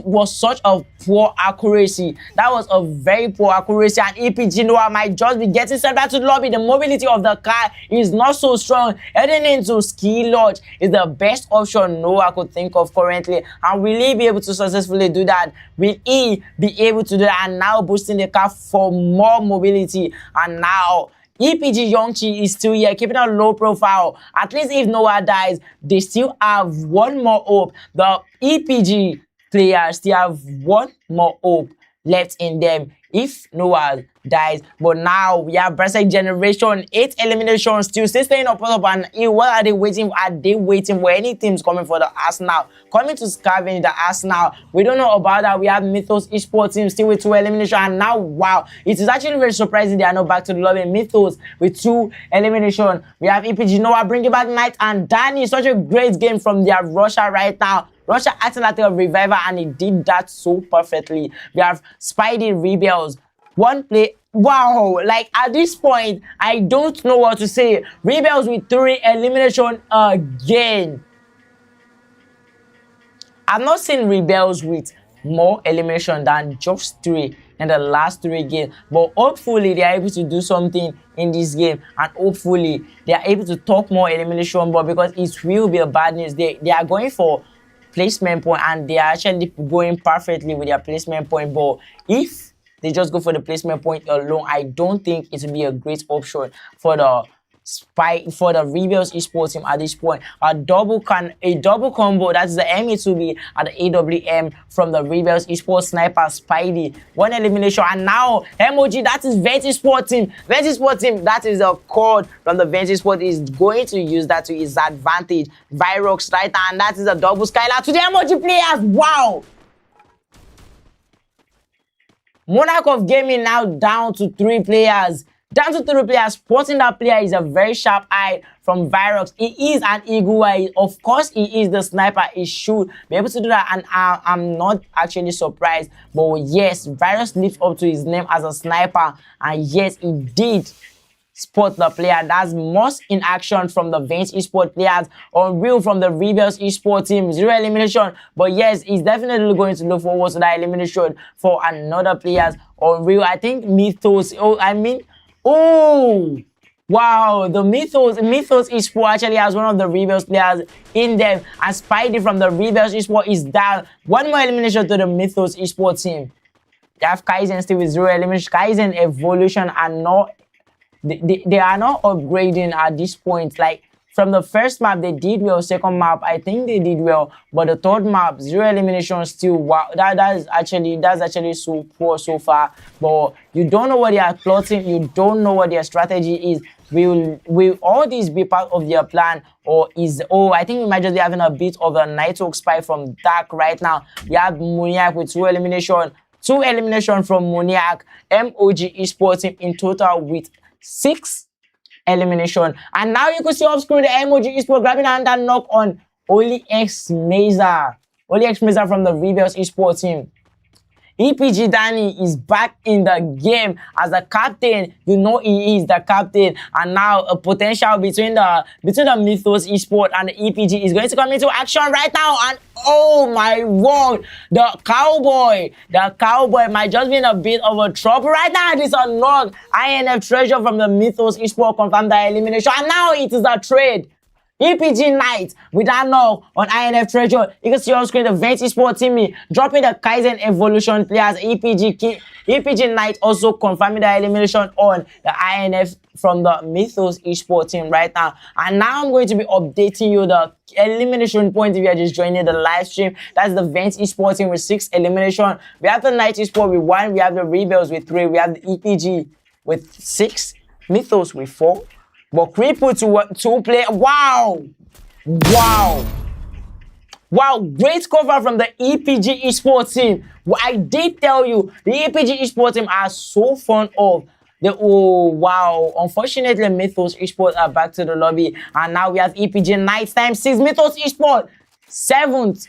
Was such a poor accuracy. That was a very poor accuracy, and EPG Noah might just be getting sent back to the lobby. The mobility of the car is not so strong. Heading into Ski Lodge is the best option Noah could think of currently. And will he be able to successfully do that? Will he be able to do that? And now boosting the car for more mobility. And now EPG Yongchi is still here, keeping a low profile. At least if Noah dies, they still have 1 more hope. The EPG players still have 1 more hope left in them if Noah dies. But now we have Brasek Generation, 8 eliminations, still staying up, and what are they waiting for? Are they waiting for any teams coming for the Arsenal? Coming to scavenge the Arsenal. We don't know about that. We have Mythos Esport team still with 2 eliminations, and now wow, it is actually very surprising they are not back to the lobby. Mythos with 2 eliminations. We have EPG Noah bringing back Knight and Danny. Such a great game from their Russia right now. Russia acting like a reviver, and he did that so perfectly. We have Spidey Rebels. 1 play. Wow, like at this point, I don't know what to say. Rebels with 3 elimination again. I've not seen Rebels with more elimination than just 3 in the last 3 games. But hopefully they are able to do something in this game, and hopefully they are able to talk more elimination. But because it will be a bad news, they are going for placement point, and they are actually going perfectly with their placement point. But if they just go for the placement point alone, I don't think it will be a great option for the Rebels Esports team at this point. A double combo, that is the MA2B and the AWM from the Rebels Esports sniper Spidey. 1 elimination, and now MOG, that is Vent Esport team. Vent Esport team, that is the code from the Vent Esport, is going to use that to his advantage. Virox right now, and that is a double skylar to the MOG players. Wow. Monarch of Gaming now down to 3 players. Down to 3 players. Spotting that player is a very sharp eye from Virus. He is an eagle eye. Of course, he is the sniper. He should be able to do that, and I'm not actually surprised. But yes, Virus lives up to his name as a sniper, and yes, he did spot the player. That's most in action from the Vance Esports players. Unreal from the Rebels Esports team. 0 elimination. But yes, he's definitely going to look forward to that elimination for another players. Unreal. I think Mythos. Oh, wow. The Mythos Esports actually has one of the Rebels players in them. And Spidey from the Rebels Esports is down. One more elimination to the Mythos Esports team. They have Kaizen still with 0 elimination. Kaizen evolution and not they are not upgrading at this point. Like from the first map they did well, second map I think they did well, but the third map 0 elimination still, wow, that's actually so poor so far. But you don't know what they are plotting, you don't know what their strategy is. Will all these be part of their plan, or I think we might just be having a bit of a Nighthawk spy from Dark right now. You have Muniac with 2 elimination from Muniac. MOG Esports team in total with 6 elimination. And now you can see off screen the MOG Esports grabbing another knock on Oli X Meza from the Rebels Esports team. EPG Danny is back in the game as a captain. You know he is the captain, and now a potential between the Mythos Esports and the EPG is going to come into action right now. And oh my word, the cowboy might just be in a bit of a trouble right now. It is a knock. INF Treasure from the Mythos Esports confirmed the elimination, and now it is a trade. EPG Knight with that knock on INF Treasure. You can see on screen the Vance Esports team dropping the Kaizen Evolution players. EPG Knight also confirming the elimination on the INF from the Mythos Esports team right now. And now I'm going to be updating you the elimination point if you are just joining the live stream. That's the Vance Esports team with 6 elimination. We have the Knight Esports with 1. We have the Rebels with 3. We have the EPG with 6. Mythos with 4. But Cripple to 2 play. Wow, great cover from the EPG Esports team. Well, I did tell you, the EPG Esports team are so fond of the, oh, wow. Unfortunately, Mythos Esports are back to the lobby. And now we have EPG Knights times 6. Mythos Esports, 7th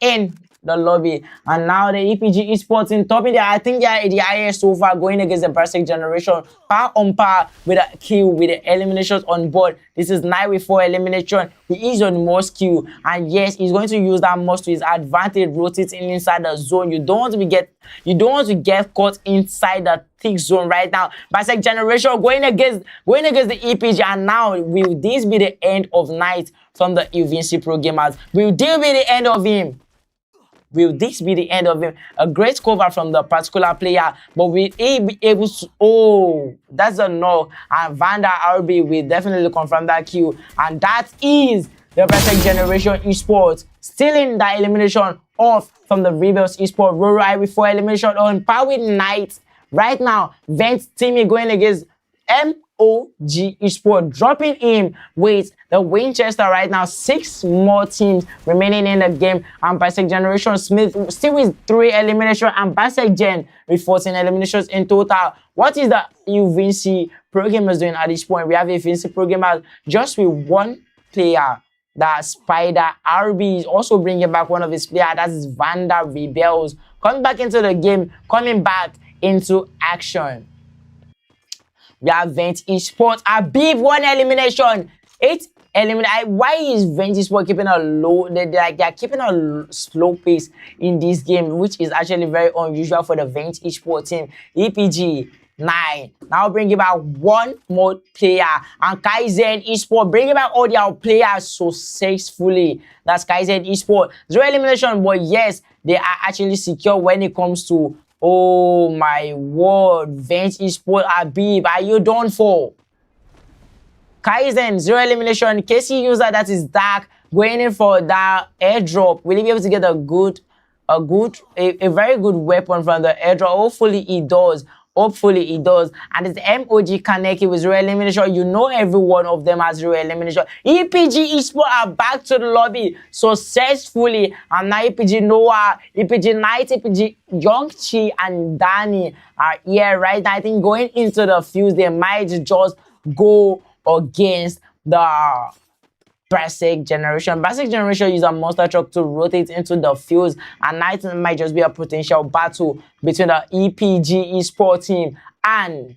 in the lobby. And now the EPG Esports in top in there. I think they are the highest so far, going against the Berserk generation. Par on par with a kill with the eliminations on board. This is 9 with 4 elimination. He is on most kill. And yes, he's going to use that most to his advantage, rotating inside the zone. You don't want to get caught inside the thick zone right now. Berserk generation going against the EPG. And now will this be the end of Knight from the UVNC Pro Gamers? Will this be the end of him? Will this be the end of him? A great cover from the particular player, but will he be able to? Oh, that's a no. And Vanda RB will definitely confirm that kill. And that is the Berserk Generation Esports stealing the elimination off from the Rebels Esports. Rorai with 4 elimination on par with Knight. Right now, Vance team going against MOG Esports, dropping him with the Winchester right now. 6 more teams remaining in the game, and Berserk Generation Smith still with 3 eliminations, and Berserk Gen with 14 eliminations in total. What is the UVNC Pro Gamers doing at this point? We have UVNC Pro Gamers just with 1 player. That Spider RB is also bringing back one of his players. That is Vanda Rebels coming back into the game, coming back into action. We have Vance Esports. Abib 1 elimination. 8 elimination. Why is Vance Esports keeping a low? They're keeping a slow pace in this game, which is actually very unusual for the Vance Esports team. EPG 9. Now bringing back 1 more player, and Kaizen Esports bringing back all their players successfully. That's Kaizen Esports. 0 elimination, but yes, they are actually secure when it comes to. Oh my word, Vance Esports. Abib, are you done for? Kaizen 0 elimination. KC user that is Dark going in for that airdrop. Will he be able to get a very good weapon from the airdrop? Hopefully he does. Hopefully it does. And it's MOG Kaneki with Real Elimination. You know every one of them has Real Elimination. EPG Esports are back to the lobby successfully. And now EPG Noah, EPG Knight, EPG Young Chi, and Danny are here right now. I think going into the fuse, they might just go against the Basic Generation. Basic Generation use a monster truck to rotate into the fields, and night might just be a potential battle between the EPG Esports team and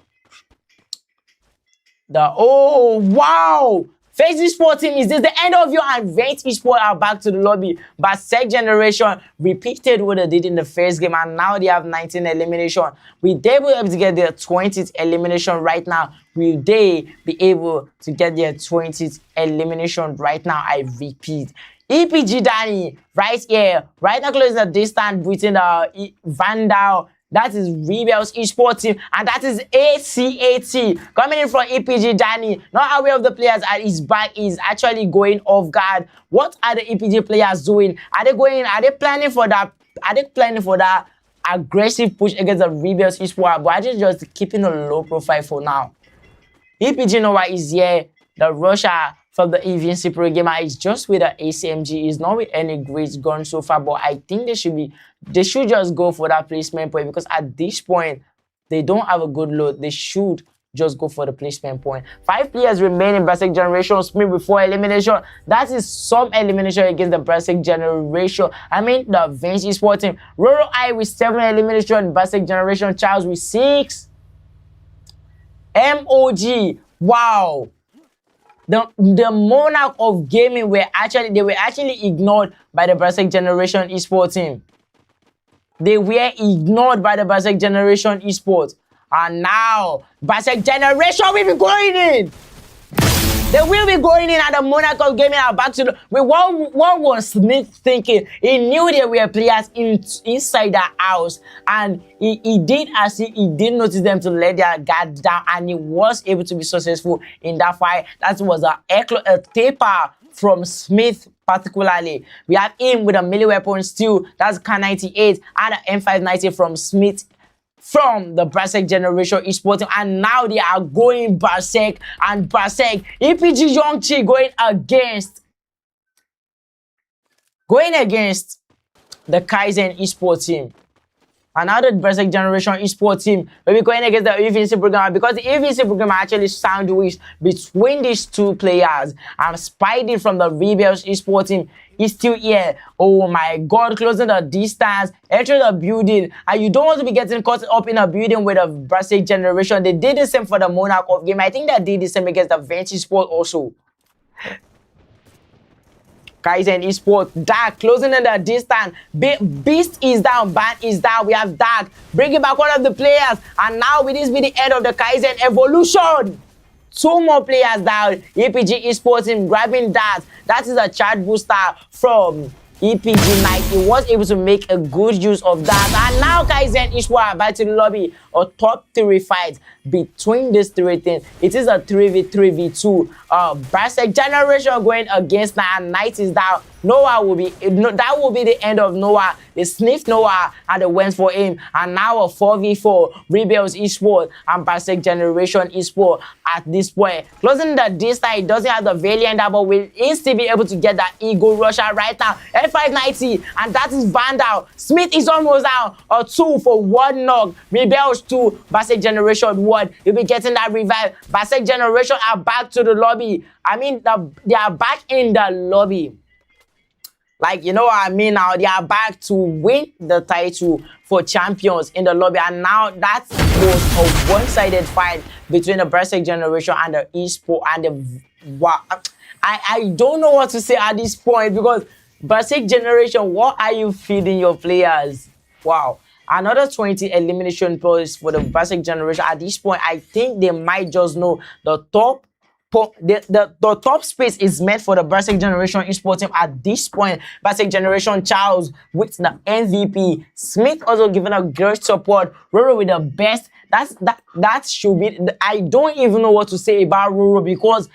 the wow! Face Esports team, is this the end of your advanced Esports are back to the lobby? Basic Generation repeated what they did in the first game, and now they have 19 elimination. Will they be able to get their 20th elimination right now? Will they be able to get their 20th elimination right now? I repeat. EPG Danny, right here, right now closing the distance between the Vandal. That is Rebels Esports team, and that is ACAT coming in from EPG Danny. Not aware of the players at his back, is actually going off guard. What are the EPG players doing? Are they planning for that? Are they planning for that aggressive push against the Rebels Esports? But I just keeping a low profile for now. EPG Noah is here. The Russia from the Invincible gamer is just with the ACMG. Is not with any great gun so far, but I think they should just go for that placement point, because at this point they don't have a good load. They should just go for the placement point. 5 players remain in Basic Generation. Smith before elimination. That is some elimination against the Basic Generation. I mean the Vinci Esports team. Roro I with 7 elimination. Basic Generation Charles with 6. MOG. Wow. The monarch of gaming were actually ignored by the Basic Generation Esports team. They were ignored by the Basic Generation Esports. And now Basic Generation will be going in. They will be going in, and the monarch of gaming are back to the. What was Smith thinking? He knew there were players inside the house, and he did as he didn't notice them to let their guard down, and he was able to be successful in that fight. That was a taper from Smith particularly. We have him with a melee weapon still. That's K98 and an M590 from Smith from the Basic Generation Esports team, and now they are going Basic and Basic. EPG Young Chi going against the Kaizen Esports team. Another Basic Generation Esports team will be going against the EVC programmer, because the EVC programmer actually sandwiched between these two players. And Spidey from the Rebels Esports team is still here. Oh my god, closing the distance, entering the building, and you don't want to be getting caught up in a building with a Basic Generation. They did the same for the Monarch of Game. I think they did the same against the Vinci Sport also. Kaizen Esports, Dark closing in the distance. Beast is down, Ban is down. We have Dark bringing back one of the players, and now will this be the end of the Kaizen evolution? 2 more players down. EPG Esports team grabbing that. That is a chat booster from EPG Knight. He was able to make a good use of that, and now Kaizen Esports are back to the lobby. A top 3 fight between these 3 teams. It is a 3v3v2. Basic Generation going against Knight, and Knight is down. Noah will be that will be the end of Noah. They sniffed Noah and they went for him, and now a 4v4 Rebels Esports and Basic Generation Esports at this point. Closing the distance, it doesn't have the Valiant, but will still be able to get that Eagle Russia right now. F590, and that is Vandal. Smith is almost down. A 2 for 1 knock. Rebels 2, Basic Generation 1. You'll be getting that revive. Basic Generation are back to the lobby. I mean, they are back in the lobby. Like, you know what I mean? Now they are back to win the title for champions in the lobby, and now that was a one-sided fight between the Basic Generation and the Esports and the wow. I don't know what to say at this point, because Basic Generation, what are you feeding your players? Wow. Another 20 elimination points for the Basic Generation. At this point, I think they might just know the top. The top space is meant for the Basic Generation Esports team at this point. Basic Generation Charles with the MVP. Smith also giving a great support. Roro with the best. That should be. I don't even know what to say about Roro, because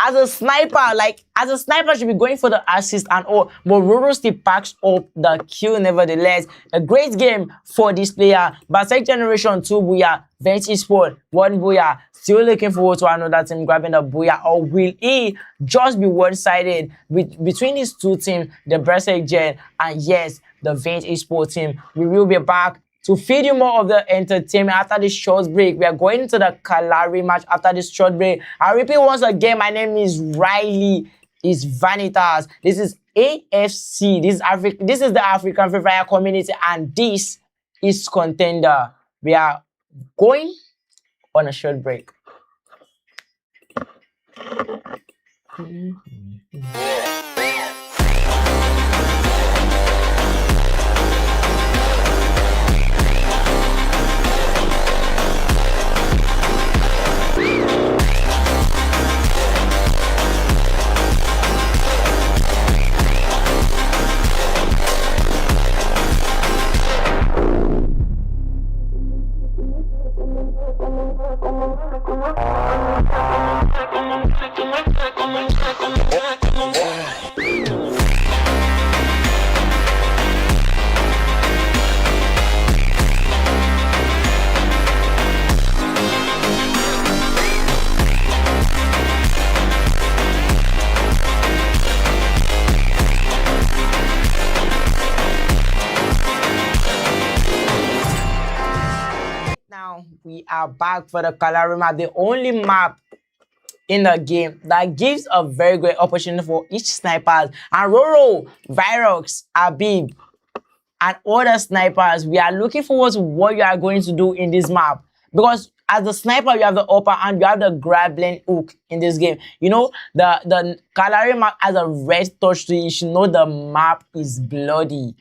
as a sniper, should be going for the assist and all, but Roro still packs up the kill nevertheless. A great game for this player. Berserk Generation 2 booyah, Venti Sport 1 booyah. Still looking forward to another team grabbing the booyah, or will it just be one-sided between these two teams, the Berserk Gen and yes, the Venti Sport team? We will be back to feed you more of the entertainment after this short break. We are going into the Kalari match after this short break. I repeat once again, my name is Riley. It's Vanitas. This is AFC. This is the African Free Fire community, and this is Contender. We are going on a short break. We are back for the Kalari map, the only map in the game that gives a very great opportunity for each snipers. And Roro, Virox, Abib, and other snipers, we are looking forward to what you are going to do in this map. Because as a sniper, you have the upper hand, you have the grappling hook in this game. You know, the Kalari map has a red touch to it. You should know the map is bloody.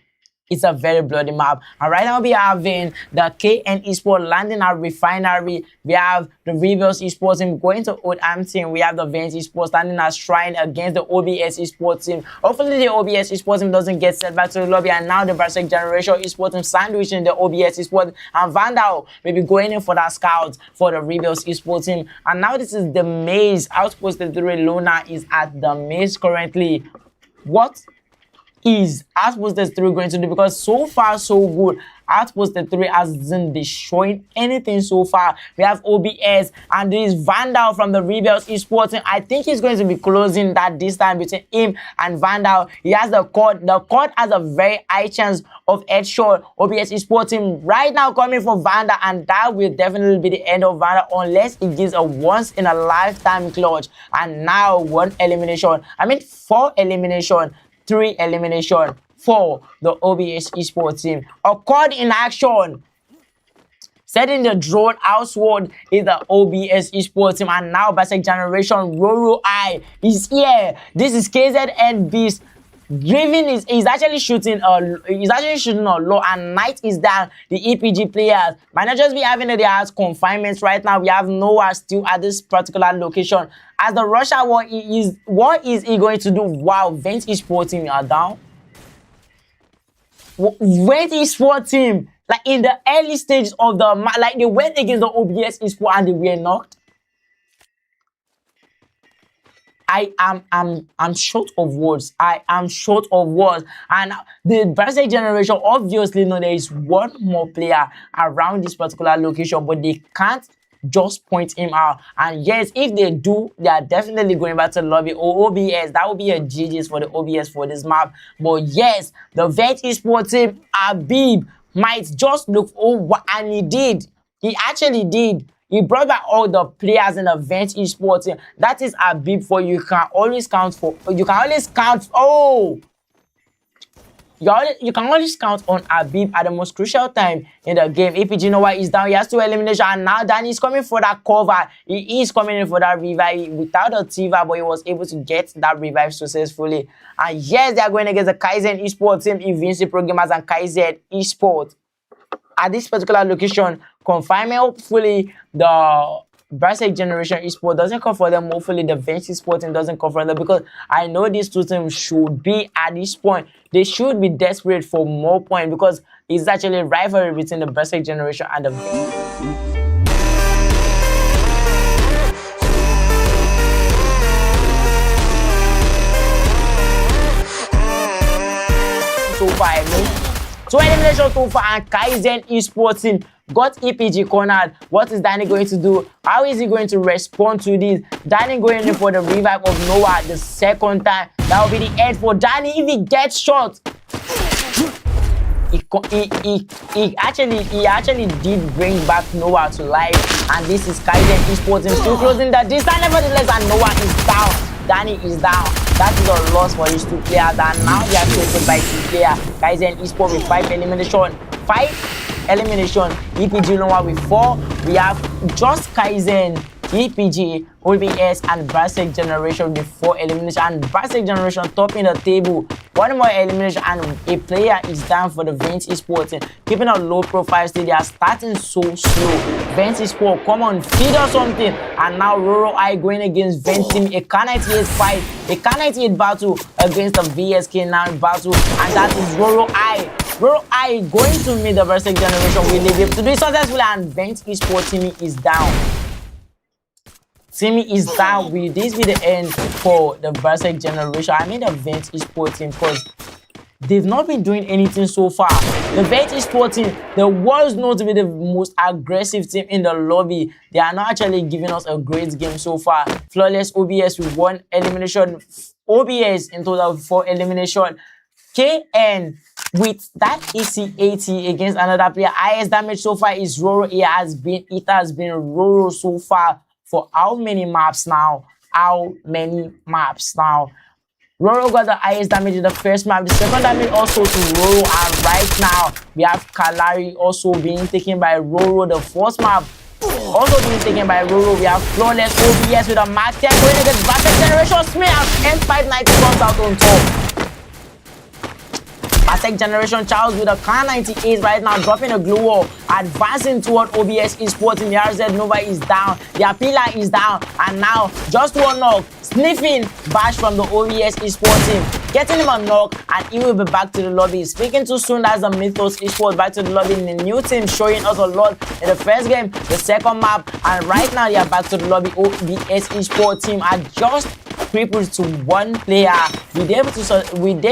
It's a very bloody map. And right now we are having the KN Esports landing at Refinery. We have the Rebels Esports team going to Old Am team. We have the Venti Esports standing at Shrine against the OBS Esports team. Hopefully the OBS Esports team doesn't get set back to the lobby. And now the Berserk Generation Esports team sandwiching the OBS Esports. And Vandal will be going in for that scout for the Rebels Esports team. And now this is the maze. Outpost 3 Luna is at the maze currently. What is Outpost 3 going to do? Because so far so good. Outpost 3 hasn't been showing anything so far. We have OBS and there is Vandal from the Rebels Esports team. I think he's going to be closing that distance between him and Vandal. He has the cord. The cord has a very high chance of headshot. OBS Esports team right now coming for Vandal, and that will definitely be the end of Vandal unless it gives a once in a lifetime clutch. And now 1 elimination. I mean 4 elimination. 3 elimination for the OBS Esports team. A cord in action. Setting the drone outward is the OBS Esports team. And now Berserk Generation Roro I is here. This is KZN Beast. Grieving is actually shooting a low, and Knight is down. The EPG players might not just be having their house confinements right now. We have Noah still at this particular location. As the Russia war is, what is he going to do? Wow, Venti Esports team are down. Venti Esports team, like in the early stages of the match, like they went against the OBS Esports and they were knocked. I'm short of words. I am short of words. And the Berserk Generation obviously know there is one more player around this particular location, but they can't just point him out. And yes, if they do, they are definitely going back to the lobby or OBS. That would be a GG's for the OBS for this map. But yes, the Venti Esports team, Abib, might just look over, and he did. He actually did. He brought back all the players in the Venti Esports team. That is a bib for you. You can always count for. You can always count. Oh, you can always count on Abib at the most crucial time in the game. APG Noah is down. He has 2 eliminations, and now Danny is coming for that cover. He is coming in for that revive without a Tiva, but he was able to get that revive successfully. And yes, they are going against the Kaizen Esports team, Invincible Programmers and Kaizen Esports. At this particular location, confinement, hopefully the Berserk Generation Esports doesn't come for them. Hopefully the Venti Esports team doesn't come for them, because I know these two teams should be at this point. They should be desperate for more points, because it's actually a rivalry between the Berserk Generation and the Venti. so far. I mean, 2 eliminations so far, and Kaizen Esports team got EPG cornered. What is Danny going to do? How is he going to respond to this? Danny going in for the revive of Noah the second time. That will be the end for Danny if he gets shot. He actually did bring back Noah to life, and this is Kaizen Esports team still closing the distance. Nevertheless, and Noah is down. Danny is down. That is a loss for these 2 players, and now they are closed by 2 players. Kaizen Esports with 5 elimination. EPG Noah with 4. We have just Kaizen, EPG, OBS, and Basek Generation with 4 elimination, and Basek Generation topping the table. 1 more elimination, and a player is down for the Vent Esports team. Keeping a low profile still, they are starting so slow. Vent Esports, come on, feed us something. And now Roro I going against Vent team, a K98 fight, a K98 battle against the VSK9 battle, and that is Roro I. Roro I going to meet the Basek Generation. Will they be able to do it successfully? And Vent Esports team is down. Timmy is down. Will this be the end for the Basek Generation? I mean the Vent Esports team, because they've not been doing anything so far. The Vent Esports team, the world's known to be the most aggressive team in the lobby. They are not actually giving us a great game so far. Flawless OBS with 1 elimination. OBS in total with 4 elimination. KN with that EC80 against another player. Highest damage so far is Roro. It has been Roro so far. For how many maps now? Roro got the highest damage in the first map. The second damage also to Roro, and right now we have Kalari also being taken by Roro. The fourth map also being taken by Roro. We have Flawless OBS with a Mark 10 going against Basek Generation. Smith and M590 comes out on top. Basek Generation Charles with a K98 right now, dropping a glue wall, advancing toward OBS Esports. In the RZ Nova is down, the Apila is down, and now just 1 knock, sniffing bash from the OBS Esports team, getting him a knock, and he will be back to the lobby. Speaking too soon, that's the Mythos Esports back to the lobby. The new team showing us a lot in the first game, the second map, and right now they are back to the lobby. OBS Esports team are just crippled to 1 player. Will they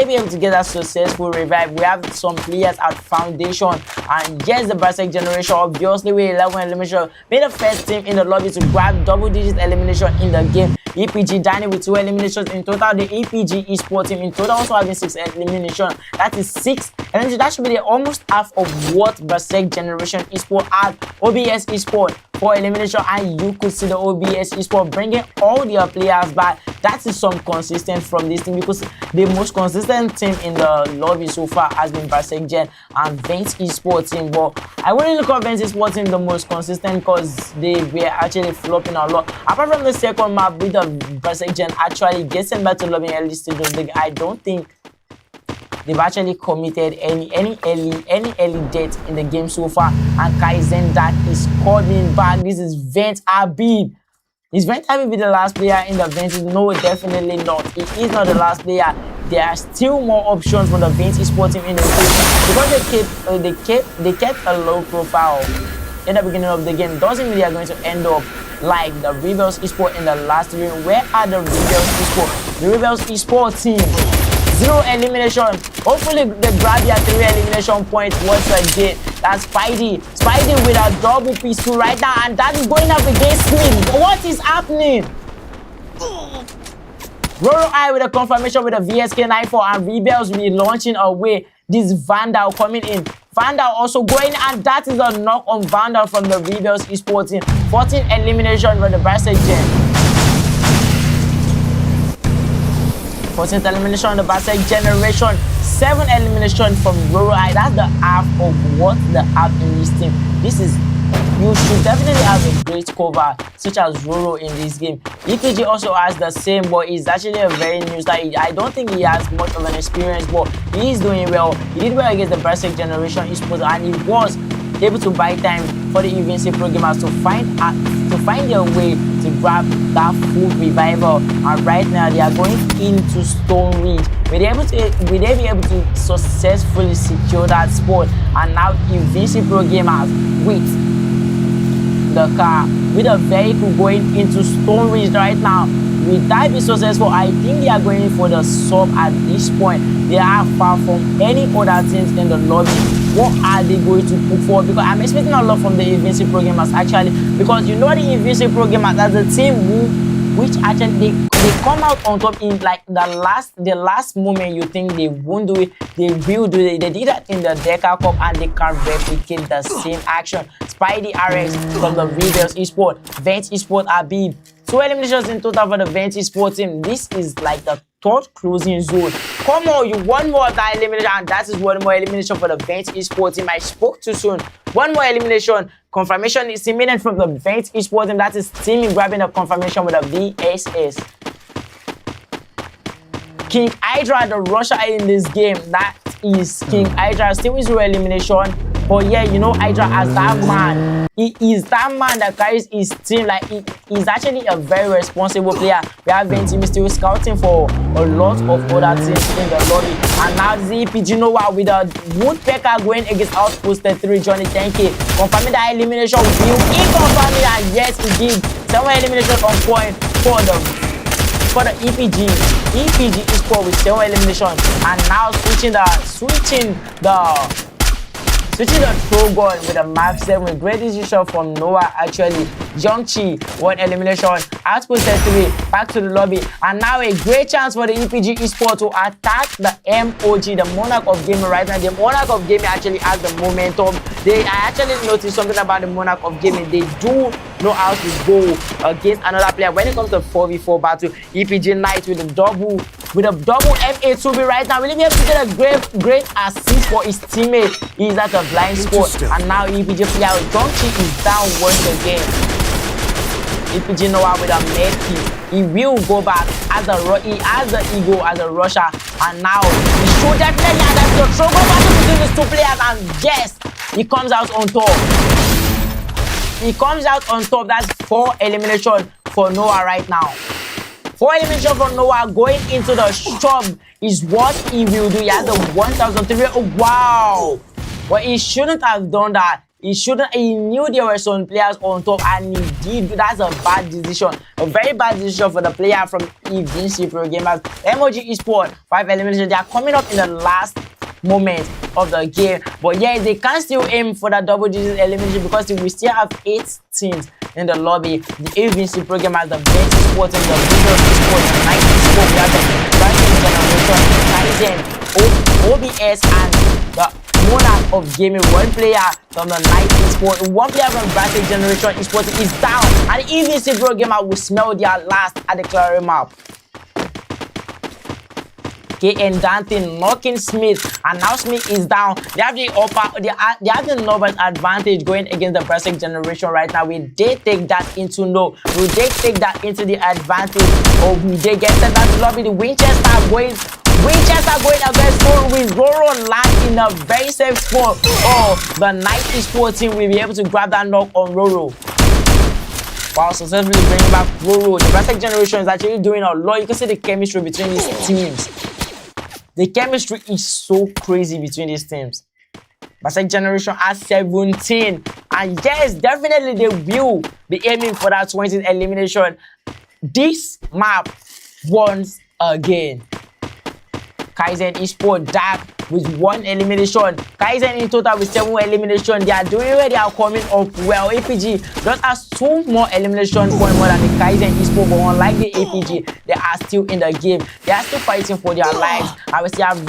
be able to get a successful revive? We have some players at foundation, and yes, the Basek Generation obviously with 11 elimination made the first team in the lobby to grab double-digit elimination in the game. EPG Danny with 2 eliminations in total. The EPG Esports team in total also having 6 elimination. That is 6 elimination. That should be almost half of what Basek Generation Esports had. OBS Esports 4 elimination, and you could see the OBS Esports bringing all their players back. That is some consistent from this team, because the most consistent team in the lobby so far has been Basek Gen and Vent Esports team. But I wouldn't look at Vent Esports team the most consistent, because they were actually flopping a lot. Apart from the second map with the Basek Gen actually getting back to lobby early stage of the game, I don't think they've actually committed any early death in the game so far. And Kaizen that is coming back. This is Vent Habib. Is Vent Habib the last player in the Vent? No, definitely not. It is not the last player. There are still more options for the Vent Esports team in the game, because they kept a low profile in the beginning of the game. Doesn't mean they are going to end up like the Rebels Esports in the last game. Where are the Rebels Esports? The Rebels Esports team, 0 elimination. Hopefully they grab their 3 elimination points once again. That's Spidey with a double pistol right now, and that is going up against Smith. What is happening? Roro I with a confirmation with a VSK94, and Rebels will be launching away. This Vandal coming in. Vandal also going, and that is a knock on Vandal from the Rebels Esports team. 14 elimination for the Basek Gen. 14th elimination on the Basek Generation. 7 elimination from Roro I. That's the half of what the half in this team. This is, you should definitely have a great cover such as Roro in this game. EPG also has the same, but he's actually a very new star. I don't think he has much of an experience, but he is doing well. He did well against the Basek Generation Esports, and he was able to buy time for the UVNC programmers to find their way to grab that full revival. And right now they are going into Stone Ridge. Will they be able to successfully secure that spot? And now UVNC programmers with the car, with a vehicle going into Stone Ridge right now. Will that be successful? I think they are going for the sub at this point. They are far from any other teams in the lobby. What are they going to put forward? Because I'm expecting a lot from the Invincible programmers actually. Because you know the Invincible programmers as a team which actually they come out on top in like the last moment you think they won't do it, they will do it. They did that in the Deca Cup and they can replicate the same action. Spidey RX from the Reveals Esport, Vent Esport Abib. 2 eliminations in total for the Vent Esport team. This is like the third closing zone. Come on, you want more of that elimination, and that is one more elimination for the Vent Esport team. I spoke too soon. One more elimination. Confirmation is imminent from the Vent Esport team. That is teaming grabbing a confirmation with a VSS. King Hydra, the Russia in this game. That is King Hydra. Still with 0 elimination. But yeah, you know Hydra as that man. He is that man that carries his team. Like he's actually a very responsible player. We have Vent team still scouting for a lot of other teams in the lobby. And now ZPG Noah with a Woodpecker going against Outposted 3 Johnny 10K. Confirming that elimination will he confirm it, and yes he did. 7 elimination on point for the EPG. EPG is scored with 7 elimination, and now switching the throw gun with a Mark 7 with great decision from Noah actually. Youngchi, 1 elimination, Outposted 3, back to the lobby, and now a great chance for the EPG Esport to attack the MOG, the Monarch of Gaming right now. The Monarch of Gaming actually has the momentum. I actually noticed something about the Monarch of Gaming. They do know how to go against another player when it comes to 4v4 battle. EPG Knight with a double MA2B right now. Will he be able to get a great assist for his teammate? He's at a blind spot, and now EPG player Donkey is down once again. EPG Noah with a medkit. He will go back he has the ego as a rusher, and now he should definitely have the struggle battle between these 2 players, and yes, he comes out on top. He comes out on top. That's 4 elimination for Noah right now. 4 elimination for Noah going into the shop is what he will do. He has the 1,300. Oh, wow. But he shouldn't have done that. He knew there were some players on top, and he did. That's a bad decision. A very bad decision for the player from Invincible Gamers. MOG Esport, 5 eliminations. They are coming up in the last moment of the game. But yeah, they can still aim for that double-digit elimination because we still have 8 teams in the lobby. The Invincible Gamers, the Vent Esport, and the Reveals Esport, the Night Esport. We have the Generation, Kaizen, OBS, and the Monarch of Gaming. 1 player from the Night Esport, 1 player from Bracket Generation Esport is down, and the Invincible Gamer will smell their last at the clearing map. KN Dante knocking Smith, and now Smith is down. They have the numbers advantage going against the Bracket Generation right now. We did take that into the advantage. Oh, we did get sent out to lobby. The Winchester going against Roro with Roro land in a very safe spot. Oh, the Night Esport team will be able to grab that knock on Roro. Wow, successfully bringing back Roro. The Bracket Generation is actually doing a lot. You can see the chemistry between these teams. The chemistry is so crazy between these teams. Bracket Generation has 17. And yes, definitely they will be aiming for that 20th elimination. This map once again. Kaizen Esport Dark with 1 elimination. Kaizen in total with 7 elimination. They are doing where they are coming up well. APG just has 2 more elimination points more than the Kaizen Esport, but unlike the APG, they are still in the game. They are still fighting for their lives. And we still have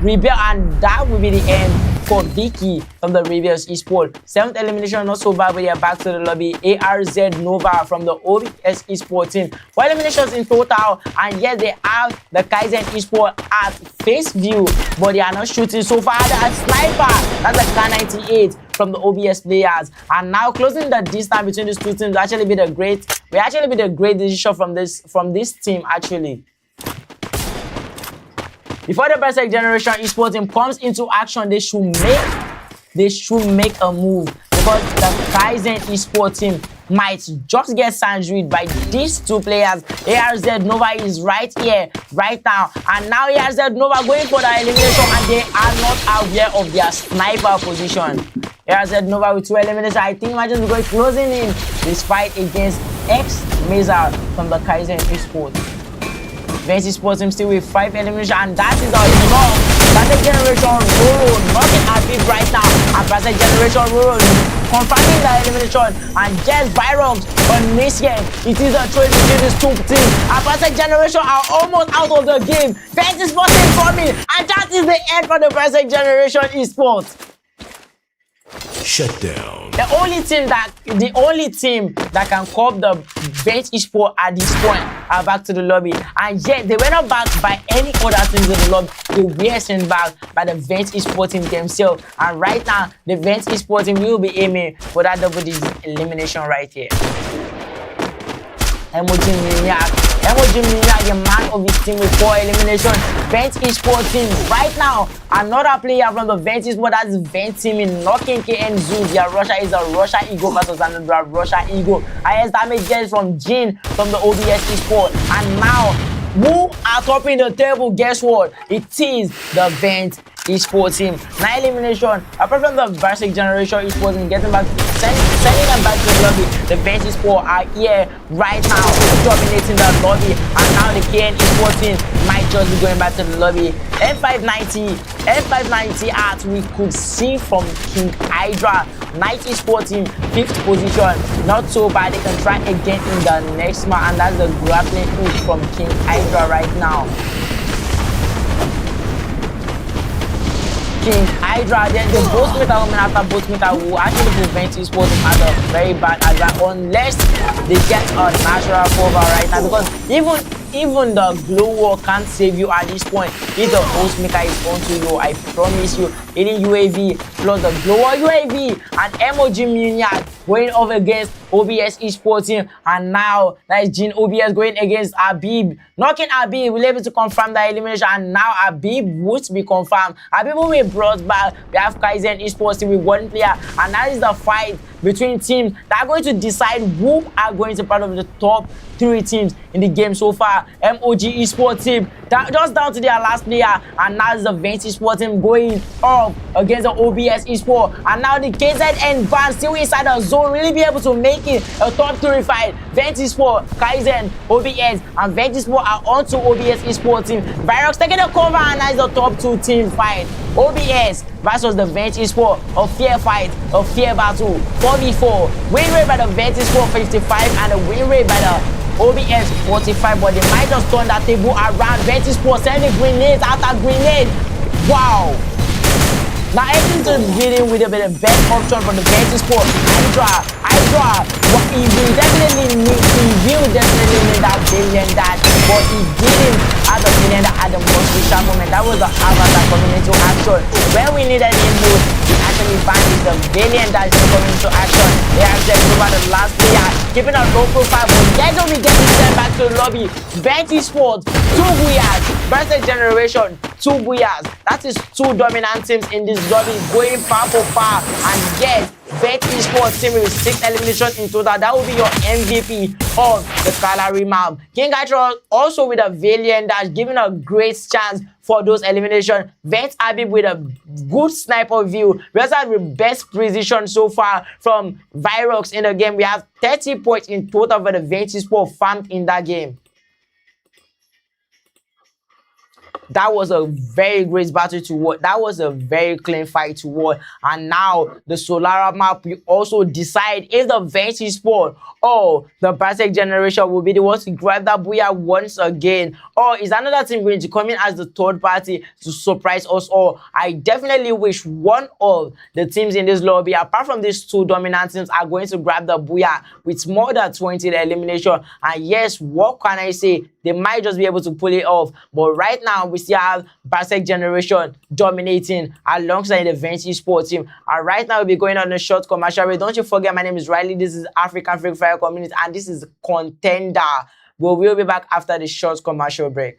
Rebel, and that will be the end for Vicky from the Reveals Esport. 7th elimination, not so bad, but they are back to the lobby. ARZ Nova from the OBS Esport team. 4 eliminations in total, and yes, they have the Kaizen Esport at face view, but they are not shooting so far. That's sniper. That's a K98 from the OBS players. And now closing the distance between these 2 teams will actually be the great decision from this team actually. Before the Bracket Generation Esport team comes into action, they should make a move, because the Kaizen Esport team might just get sandwiched by these 2 players. ARZ Nova is right here, right now, and now ARZ Nova going for the elimination, and they are not aware of their sniper position. ARZ Nova with 2 eliminations. I think Imagine is going closing in this fight against Mesa from the Kaizen Esports. Vent Esports team still with 5 elimination, and that is our long Basic Generation Roro knocking at it right now. And Basic Generation Roro confirming the elimination, and just Virox on Michigan. It is a trade between these two teams. And Basic Generation are almost out of the game. Vent Esports team coming, and that is the end for the Basic Generation Esports. Shut down. The only team that can cop the Vent Esports at this point are back to the lobby, and yet they were not backed by any other teams in the lobby. They were sent back by the Vent Esports team themselves, and right now the Vent Esports team will be aiming for that double digit elimination right here. Emoji Miniak, the man of his team with 4 eliminations. Vent Esports team right now, another player from the Vent Esports, that is Vent team in knocking KN Zoo. Their Russia is a Russia Eagle versus another Russia Eagle. Highest damage gets from Jin from the OBS Esports. And now, who are topping the table? Guess what? It is the Vent Esports team. 9 elimination. Apart from the Basic Generation Esports team getting back, sending them back to the lobby, the Vent Esports are here right now, dominating the lobby. And now the KN Esports team might just be going back to the lobby. N590 art we could see from King Hydra. Night Esports team 5th position. Not so bad. They can try again in the next match, and that's the grappling hook from King Hydra right now. King Hydra, then the both meter women after both meter will actually prevent Esports as a very bad advance unless they get a natural cover right now, because even the glow wall can't save you at this point. If the host maker is onto you, I promise you, hitting UAV plus the glow wall UAV and emoji Muniac going up against OBS Esports team, and now that is Jin OBS going against Habib, knocking Habib. We're able to confirm the elimination, and now Habib would be confirmed. Habib will be brought back. We have Kaizen Esports team with 1 player, and that is the fight between teams that are going to decide who are going to be part of the top 3 teams in the game so far. MOG Esports team just down to their last player, and now is the Vent Esports team going up against the OBS Esports, and now the KZN van still inside the zone, really be able to make it a top 3 fight. Vent Esports, Kaizen, OBS, and Vent Esports are on to OBS Esports team. Virox taking the cover, and now is the top 2 team fight. OBS versus the Vent Esports, a fair fight, a fair battle, 4v4. Win rate by the Vent Esports 55 and a win rate by the OBS 45, but they might just turn that table around. Vent Esports sending grenades after grenade. Wow. Now entering to the video with the best option from the Vent Esports. Hydra, well, he will definitely need that billion dash, but he didn't have the billion dash at the most crucial moment. That was the avatar coming into action. When we needed him most, he actually vanished. The billion dash coming into action. They have just over the last player, keeping a low profile, but guys will be getting sent back to the lobby. Vent Esports, 2 booyahs. Basic Generation, 2 booyahs. That is 2 dominant teams in this lobby going far for far. And yes, Vent Esports team with 6 eliminations in total. That will be your MVP of the Calary map. King Hydra also with a valiant dash, giving a great chance for those eliminations. Vent Habib with a good sniper view. We also have the best precision so far from Virox in the game. We have 30 points in total for the Vent Esports farmed in that game. That was a very great battle to watch. That was a very clean fight to watch. And now the Solara map will also decide if the Vent Esports or the Basic Generation will be the ones to grab that booyah once again, or is another team going to come in as the 3rd party to surprise us all. I definitely wish one of the teams in this lobby, apart from these 2 dominant teams, are going to grab the booyah with more than 20 elimination. And yes, what can I say? They might just be able to pull it off. But right now, we still have Basic Generation dominating alongside the Vent Esports team. And right now, we'll be going on a short commercial break. Don't you forget, my name is Riley. This is African Free Fire Community, and this is Contender. We'll be back after the short commercial break.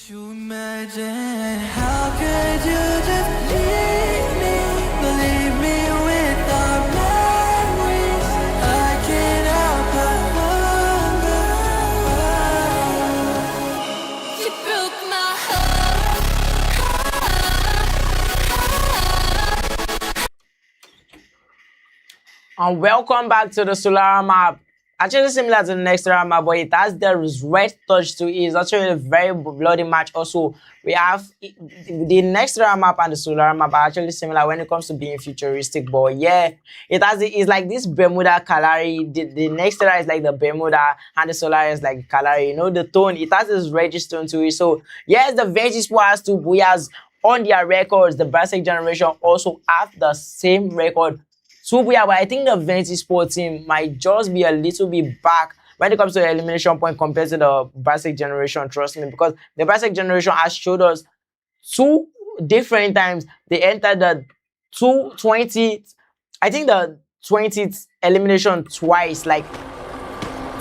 You imagine how could you just leave me with our memories? I can't help but wonder. You broke my heart. And welcome back to the Solar map. Actually similar to the next map, but it has the red touch to it. It's actually a very bloody match. Also, we have the next map and the Solar map are actually similar when it comes to being futuristic. But yeah, it's like this Bermuda Calari. The next is like the Bermuda, and the Solar is like Calari. You know the tone. It has this reddish tone to it. So yes, the Veggie Sport has two Booyahs on their records. The Basic Generation also have the same record. So yeah, but I think the Vanity Sport team might just be a little bit back when it comes to the elimination point compared to the Basic Generation, trust me, because the Basic Generation has showed us two different times. They entered the 220th, I think the 20th elimination twice, like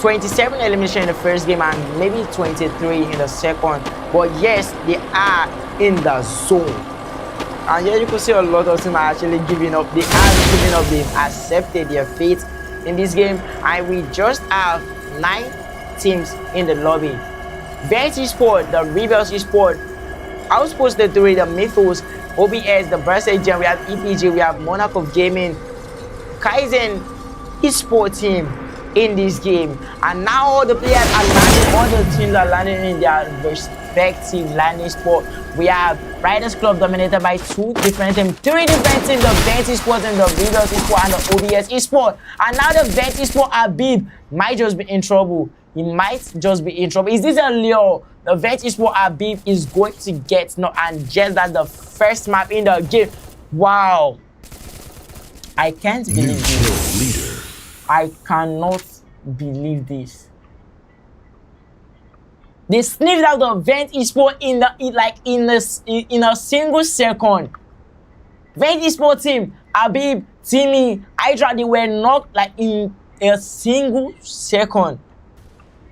27 elimination in the first game and maybe 23 in the second. But yes, they are in the zone. And yeah, you can see a lot of teams are actually giving up. They are giving up. They've accepted their fate in this game. And we just have 9 teams in the lobby. Vanity Sport, the Rebels Sport, Outposted 3, the Mythos, OBS, the Berserk Gen, we have EPG, we have Monarch of Gaming, Kaizen Esport team in this game. And now all the players are landing, all the teams are landing in their respective landing spot. We have Riders Club dominated by 2 different teams, 3 different teams, the Vanity Sport and the Rebels Esport and the OBS Esport. And now the Vanity Sport Abib might just be in trouble. He might just be in trouble. Is this a lure? The Vanity Sport Abib is going to get no, and just that's the first map in the game. Wow. I can't believe this. I cannot believe this. They sniffed out the Vent Esport in a single second. Vent Esport team, Abib, Timmy, Hydra, they were knocked like in a single second.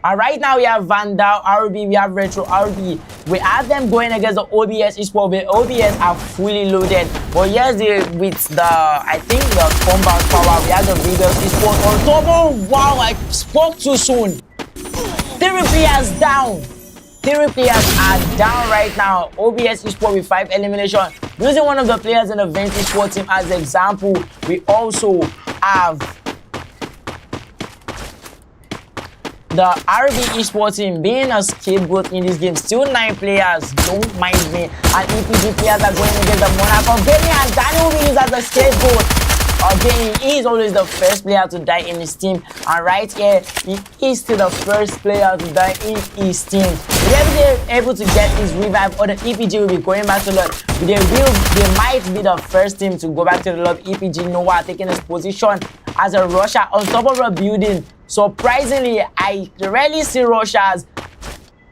And right now we have Vandal, RB, we have Retro, RB. We have them going against the OBS Esport. The OBS are fully loaded. But yes, with the, I think the combat power, we have the Rebels Esport on top. Oh, wow, I spoke too soon. 3 players down. 3 players are down right now. OBS Esport with 5 elimination. Using one of the players in the Vanity Sport team as an example, we also have the RB Esport team being a scapegoat in this game. Still 9 players, don't mind me. And EPG players are going against the Monarch of Gaming, and Daniel will be used as a scapegoat. Again, he is always the first player to die in his team, and right here he is still the first player to die in his team. If they're able to get his revive, or the EPG will be going back to the lobby. They might be the first team to go back to the lobby. EPG Noah taking his position as a rusher on top of a building. Surprisingly, I rarely see rushers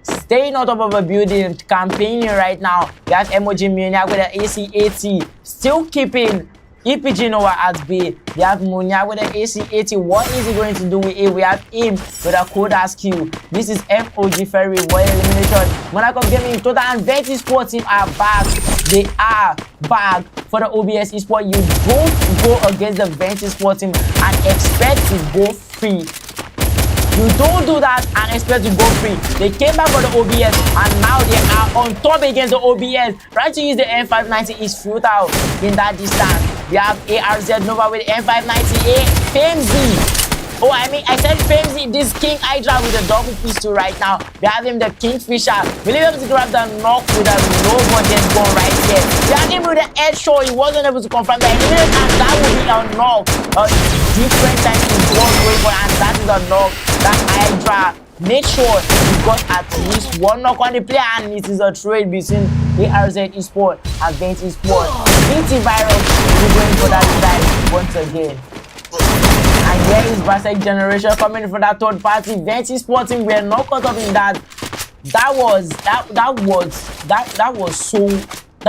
staying on top of a building campaigning right now. We have Emoji Muniac with the AC-80 still keeping EPG Noah at bay. We have Muniac with the AC-80. What is he going to do with it? We have him with a code skill. This is MOG Ferry, Royal Elimination. Monarch of Gaming, Total and Vanity Sport team are back. They are back for the OBS Esport. You don't go against the Vanity Sport team and expect to go free. You don't do that and expect to go free. They came back for the OBS and now they are on top against the OBS. Trying to use the M590 is futile in that distance. We have ARZ Nova with the M598. Famesy. Oh, I said Famesy. This King Hydra with a double pistol right now. We have him the Kingfisher. Will he be able to grab the knock with a low budget gun right here? We have him with the headshot. He wasn't able to confirm the elimination, and that would be a knock. A different time to go for, and that is a knock. That Hydra, make sure you got at least 1 knock on the player, and it is a trade between ARZ Esport and Vanity Esport. BT Virus is going for that side once again. And here is Berserk Generation coming from that third party. Vanity Esport team were not caught up in that. That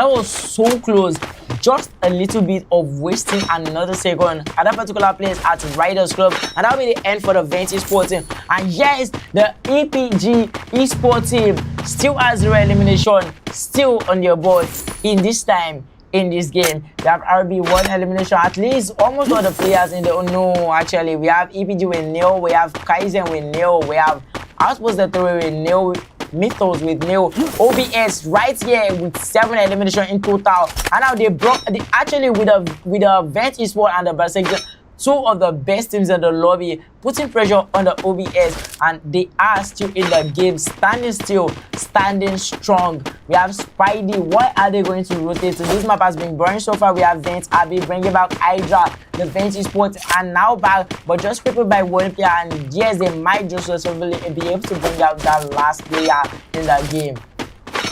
was so close. Just a little bit of wasting another second at that particular place at Riders Club, and that'll be the end for the Vanity Sport team. And yes, the EPG Esport team, still has 0 elimination, still on their board in this time. In this game, we have RB 1 elimination. At least almost all the players in the no, actually, we have EPG with nil, we have Kaizen with nil, we have Outpost the 3 with nil, Mythos with nil, OBS right here with 7 elimination in total. And now they broke actually with a Vent Esport and the Berserker, 2 of the best teams in the lobby, putting pressure on the OBS, and they are still in the game, standing still, standing strong. We have Spidey. What are they going to rotate to? This map has been boring so far. We have Vent, Abby bringing back Hydra, the Vent Esport, and now back, but just crippled by 1 player. And yes, they might just successfully be able to bring out that last player in the game.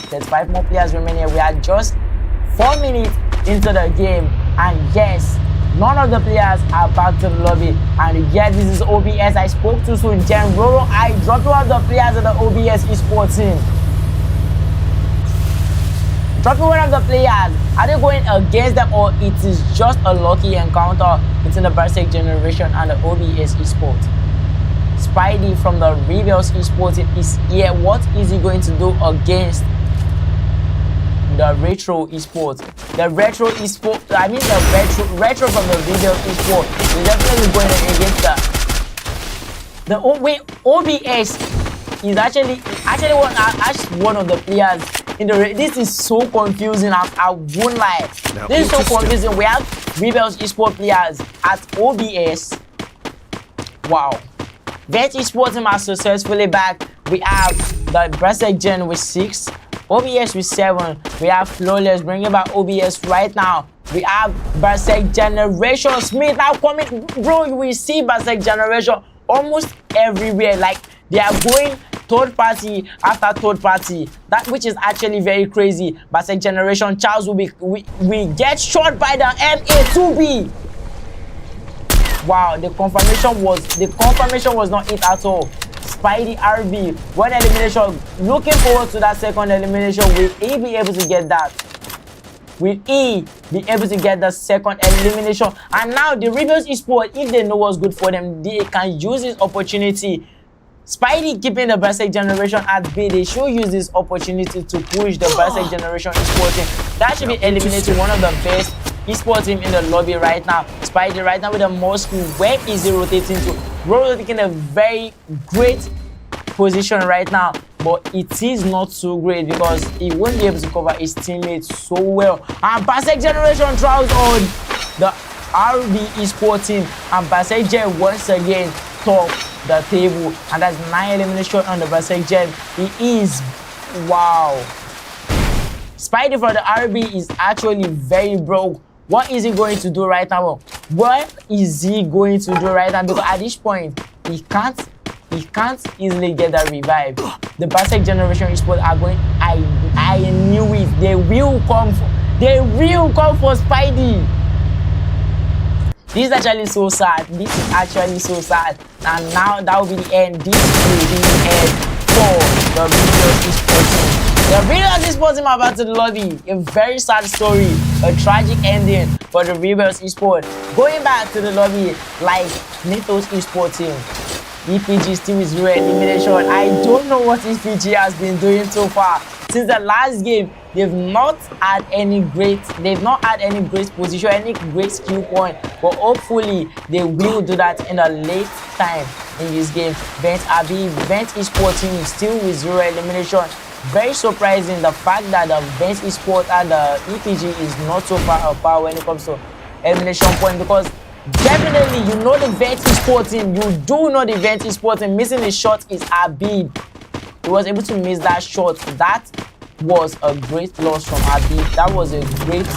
There's 5 more players remaining. We are just 4 minutes into the game, and yes, none of the players are back to the lobby. And yes, this is OBS. I spoke too soon. Gen Roro, I dropped one of the players of the OBS esports team. Dropping one of the players. Are they going against them, or it is just a lucky encounter between the Berserk generation and the OBS esports? Spidey from the Rebels esports team is here. What is he going to do against the retro esports? The retro esport, I mean the retro from the video esport is definitely going against the OBS is actually one of the players in the. This is so confusing. I won't lie. Now, this is so confusing. We have Rebels esport players at OBS. Wow. Vet esports team are successfully back. We have the Berserk Gen with 6. OBS with 7. We have Flawless bringing back OBS right now. We have Berserk Generation Smith now coming. Bro, you will see Berserk Generation almost everywhere. Like, they are going third party after third party. That which is actually very crazy. Berserk Generation Charles we get shot by the MA2B. Wow, the confirmation was not it at all. Spidey RB, 1 elimination. Looking forward to that second elimination. Will he be able to get that? Will he be able to get the second elimination? And now the Rebels esports, if they know what's good for them, they can use this opportunity. Spidey keeping the Berserk generation at bay. They should use this opportunity to push the Berserk generation esports team. That should be eliminating one of the best esports team in the lobby right now. Spidey right now with the most skill. Where is he rotating to? Roro taking a very great position right now, but it is not so great because he won't be able to cover his teammates so well. And Berserk generation tries on the RB esports team, and Berserk Gen once again top the table, and that's 9 elimination on the Berserk Gen. He is, wow. Spidey for the RB is actually very broke. What is he going to do right now? What is he going to do right now? Because at this point, he can't easily get that revive. The Berserk generation esports are going. I knew it. They will come for Spidey. This is actually so sad. This is actually so sad. And now that will be the end. This will be the end for the Rebels esports team. The Rebels esports team are back to the lobby. A very sad story. A tragic ending for the Rebels esports. Going back to the lobby like Mythos esports team. EPG still is 0 elimination. I don't know what EPG has been doing so far. Since the last game, they've not had any great position, any great skill point. But hopefully, they will do that in a late time in this game. Vent esports team is still with 0 elimination. Very surprising the fact that the Vent esports and the EPG is not so far apart when it comes to elimination point, because definitely you know the Vent esports team. You do know the Vent esports team. Missing the shot is Habib. He was able to miss that shot. That was a great loss from Habib. That was a great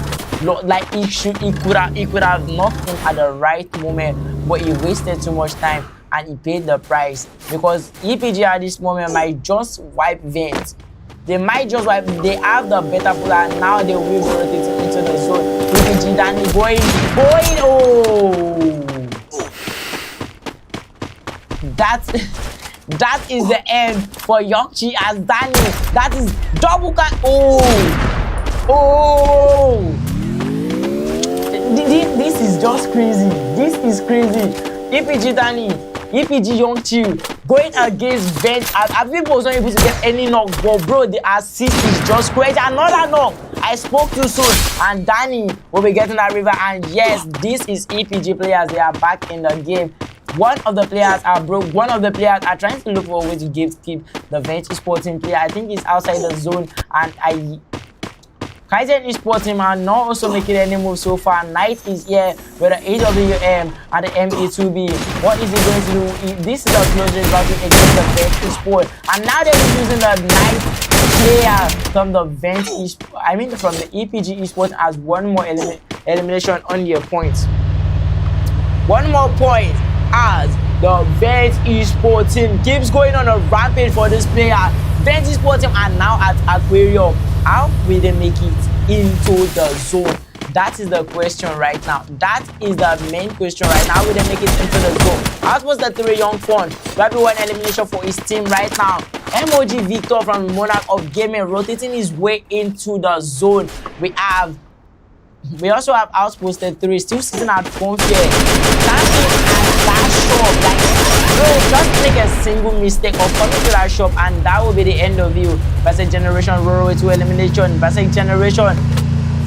loss. Like he could have knocked him at the right moment, but he wasted too much time and he paid the price, because EPG at this moment might just wipe Vent. They might just wipe. They have the better player, and now they will be rotating into the zone. EPG Danny going. Oh, that is the end for Youngchi as Danny. That is double cut. This is just crazy. This is crazy. EPG Danny, EPG Youngchi going against Vent. Abib was not able to get any knock, but bro, the assist is just crazy. Another knock. I spoke too soon, and Danny will be getting that river. And yes, this is EPG players. They are back in the game. One of the players are broke. One of the players are trying to look for a way to keep the Vent Sporting player. I think he's outside the zone, and Kaizen Esports team are not also making any moves so far. Knight is here with the AWM and the ME2B. What is he going to do? This is a close range battle against the Vent Esports. And now they're using the Knight player from the Vent Esports, I mean from the EPG Esports, as one more elimination on their points. One more point as the Vent Esports team keeps going on a rampage for this player. Vent Esports team are now at Aquarium. How will they make it into the zone? That is the question right now. That is the main question right now. How will they make it into the zone? As was the 3 young fun. Rabbi one elimination for his team right now. MOG Victor from Monarch of Gaming rotating his way into the zone. We also have Outposted 3 still sitting at front here. Standing at that shop, like, bro, just make a single mistake of coming to that shop and that will be the end of you. Basic Generation roll to elimination. Basic Generation,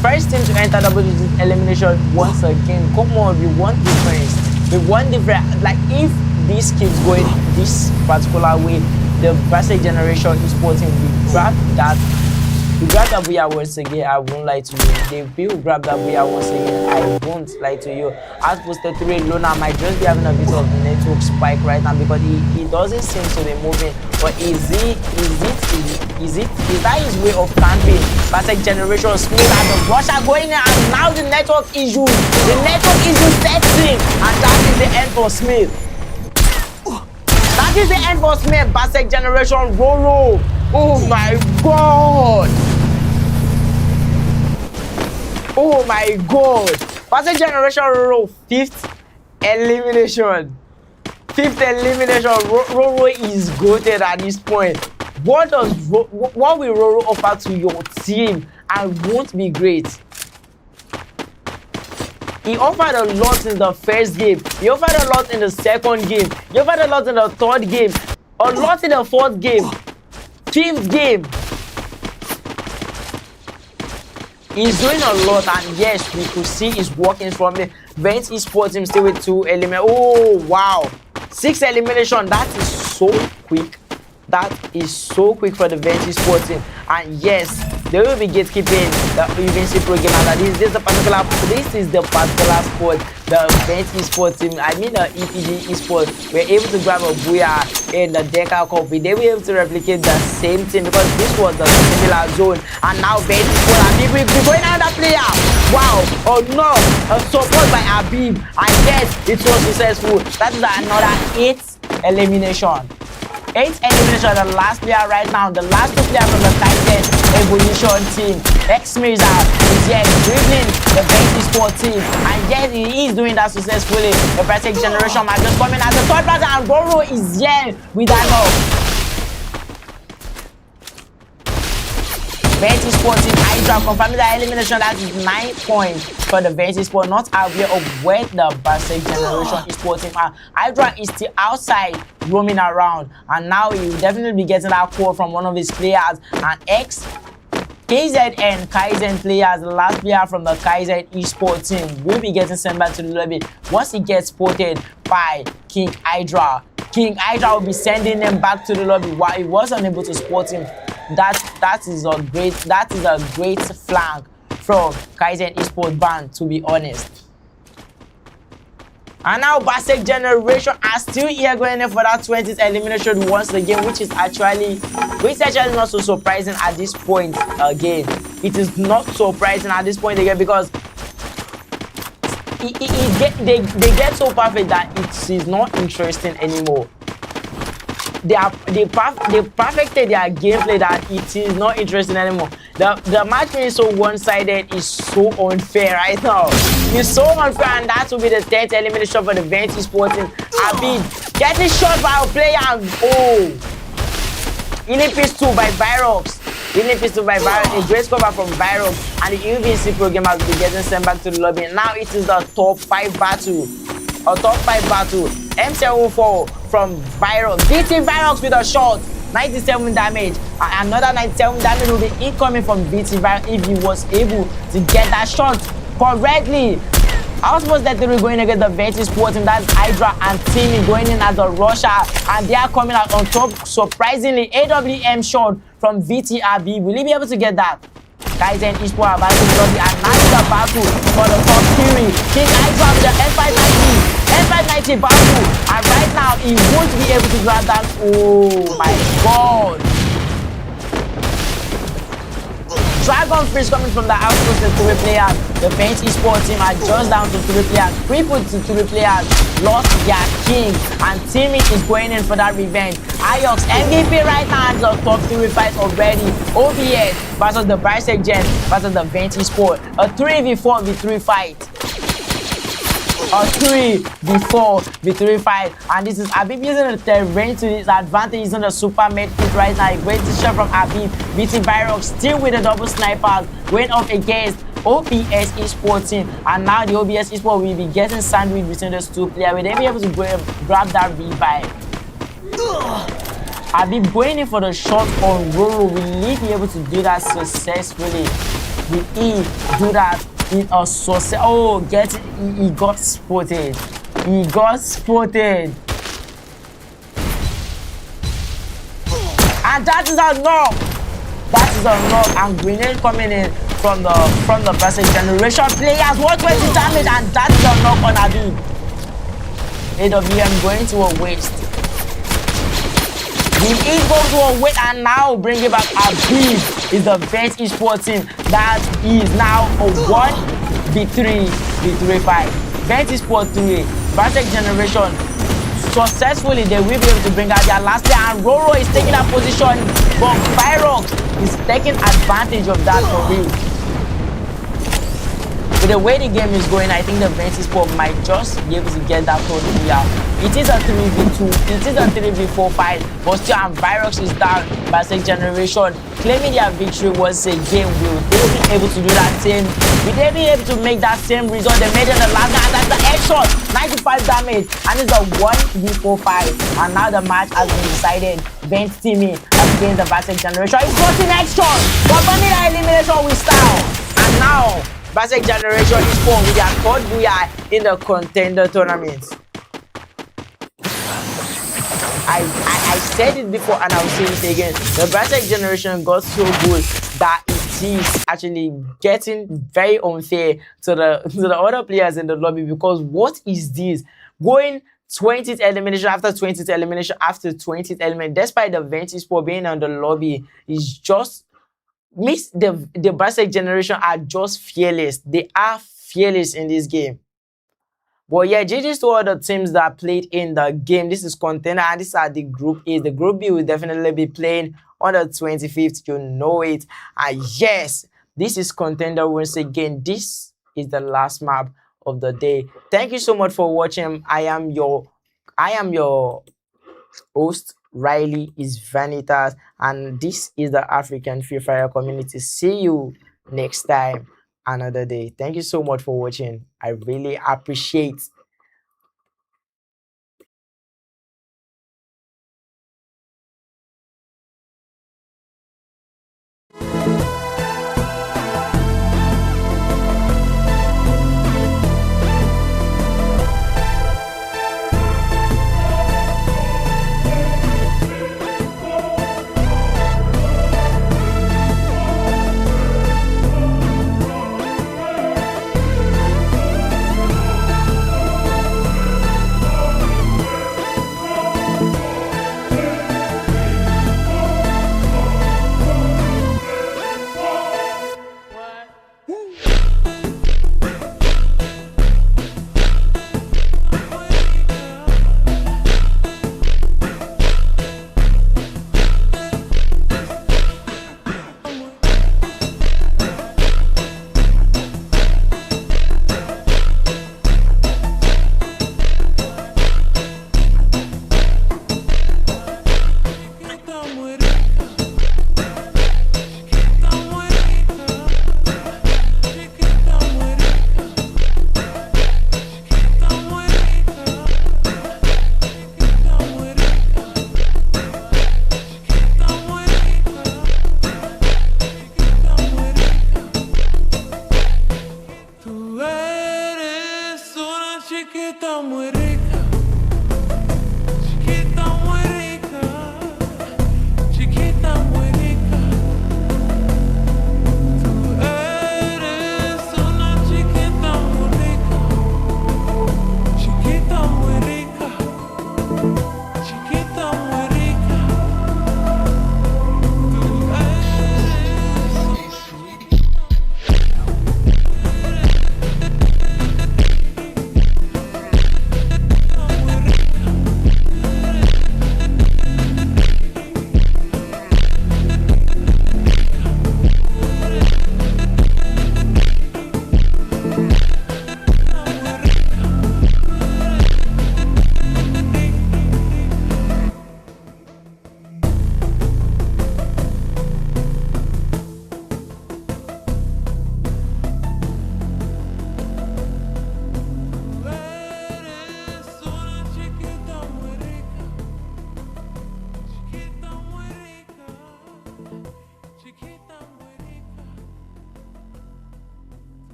first team to enter double digit elimination once again. Come on, we want difference. We want different. Like, if this keeps going this particular way, the Basic Generation is sporting. We grab that. We grab that booyah once again. I won't lie to you. They will grab that booyah once again. I won't lie to you. Outposted 3 Luna might just be having a bit of network spike right now because he doesn't seem to be moving. But is that his way of camping? Basic Generation Smith and the Russia going in, and now the network issue. The network issue sets in, and that is the end for Smith. That is the end for Smith. Basic Generation Roro. Oh my god. Oh my god. Basic Generation Roro, 5th elimination. 5th elimination. Roro is goated at this point. What will Roro offer to your team? And won't be great. He offered a lot in the first game. He offered a lot in the second game. He offered a lot in the third game. A lot in the fourth game. 5th game. He's doing a lot, and yes, we could see his workings from the Vent Esports team still with 2 eliminations. Oh wow, 6 elimination. That is so quick. That is so quick for the Vent Esports team. And yes, they will be gatekeeping the Invincible game. And this is the particular sport. The Vent Esports team, I mean the EPG Esports, were able to grab a booyah in the Deca Cup. They were able to replicate the same thing because this was the similar zone. And now Vent Esports, and we going another player. Wow, oh no, a support by Abib. And yes, it was successful. That is another 8th elimination. 8th elimination, the last player right now, the last 2 players from the Titan Evolution team. X-Meza is here dribbling the Vent Esports team, and yes, he is doing that successfully. The Basic Generation might just come in as the 3rd person, and Roro is here with that knock. Vent Esports team, Hydra confirming the elimination. That is 9 points for the Vent Esports, not aware of where the Basic Generation Esports team are. Hydra is still outside roaming around, and now he will definitely be getting that call from one of his players. And KZN Kaizen players, the last player from the Kaizen Esports team, will be getting sent back to the lobby once he gets spotted by King Hydra. King Hydra will be sending them back to the lobby while he was unable to spot him. That is a great flank from Kaizen Esports band, to be honest. And now Basic Generation are still here going in for that 20th elimination once again, which is actually not so surprising at this point again. It is not surprising at this point again because they get so perfect that it is not interesting anymore. They perfected their gameplay that it is not interesting anymore. The match being so one-sided is so unfair right now. It's so unfair, and that will be the 10th elimination for the Vent Esports team. Abid getting shot by a player, and oh, Inipis 2 by Virox. Inipis 2 by Virox, a great cover from Virox, and the UVC pro game has been getting sent back to the lobby. Now it is the top 5 battle. A top 5 battle. M74 from Virox. VT Virox with a shot. 97 damage. Another 97 damage will be incoming from VT Virox if he was able to get that shot correctly. Outpost that they're going against the Ventus Sport team. That's Hydra and Timmy going in as a rusher, and they are coming out on top. Surprisingly, AWM shot from VTRB. Will he be able to get that? Guys, and Esport about to lobby, and now it's a battle for the top theory. King Hydra with the N590 battle, and right now he won't be able to grab that. Oh my god! Dragon Fish coming from the outpost to 3 players. The bench esports team are just down to 3 players. Crippled to 3 players. Lost their king. And Timmy is going in for that revenge. Ayox MVP right now has a top 3 fight already. OBS versus the Bisect Gen versus the bench esport. A 3v4 v3 fight. A 3v4 v3 fight, and this is Habib using the terrain to his advantage, using the super med kit right now. Great shot from Habib. BT Virox still with the double snipers, going up against OBS esports team, and now the OBS esports will be getting sandwiched between those 2 players. Will they be able to go and grab that revive? Habib going in for the shot on Roro. Will he be able to do that successfully? Will he do that in a success? Oh, get it. He got spotted. He got spotted. And that is a knock. That is a knock. And grenade coming in from the Bisect Generation players. 120 damage, and that is a knock on Habib. AWM going to a waste. Will he go to a waste and now bring it back? Habib is the bench esports team that is now a 1v3 fight. Bench esports 3, Bisect Generation. Successfully, they will be able to bring out their last player, and Roro is taking that position, but Virox is taking advantage of that for real. With the way the game is going, I think the Ventus Sport might just be able to get that third player. It is a 3v2, it is a 3v4 fight, but still, and Virox is down. Bisect Generation claiming their victory once again. Will they be able to do that same? Will they be able to make that same result they made in the last game? And that's the headshot, 95 damage, and it's a 1v4 fight. And now the match has been decided. Bench Timmy against the Bisect Generation. It's got an headshot, but vanilla elimination with style. And now Bisect Generation is formed with their third booyah in the contender tournament. I said it before and I'll say it again. The Bisect Generation got so good that it is actually getting very unfair to the other players in the lobby, because what is this? Going 20th elimination after 20th elimination after 20th elimination, despite the Ventus Sport being on the lobby, is just miss the Bisect Generation are just fearless. They are fearless in this game. But yeah, GG's to all the teams that played in the game. This is contender, and these are the group A. The group B will definitely be playing on the 25th. You know it. And yes, this is contender once again. This is the last map of the day. Thank you so much for watching. I am your host, Riley is Vanitas, and this is the African Free Fire community. See you next time, another day. Thank you so much for watching. I really appreciate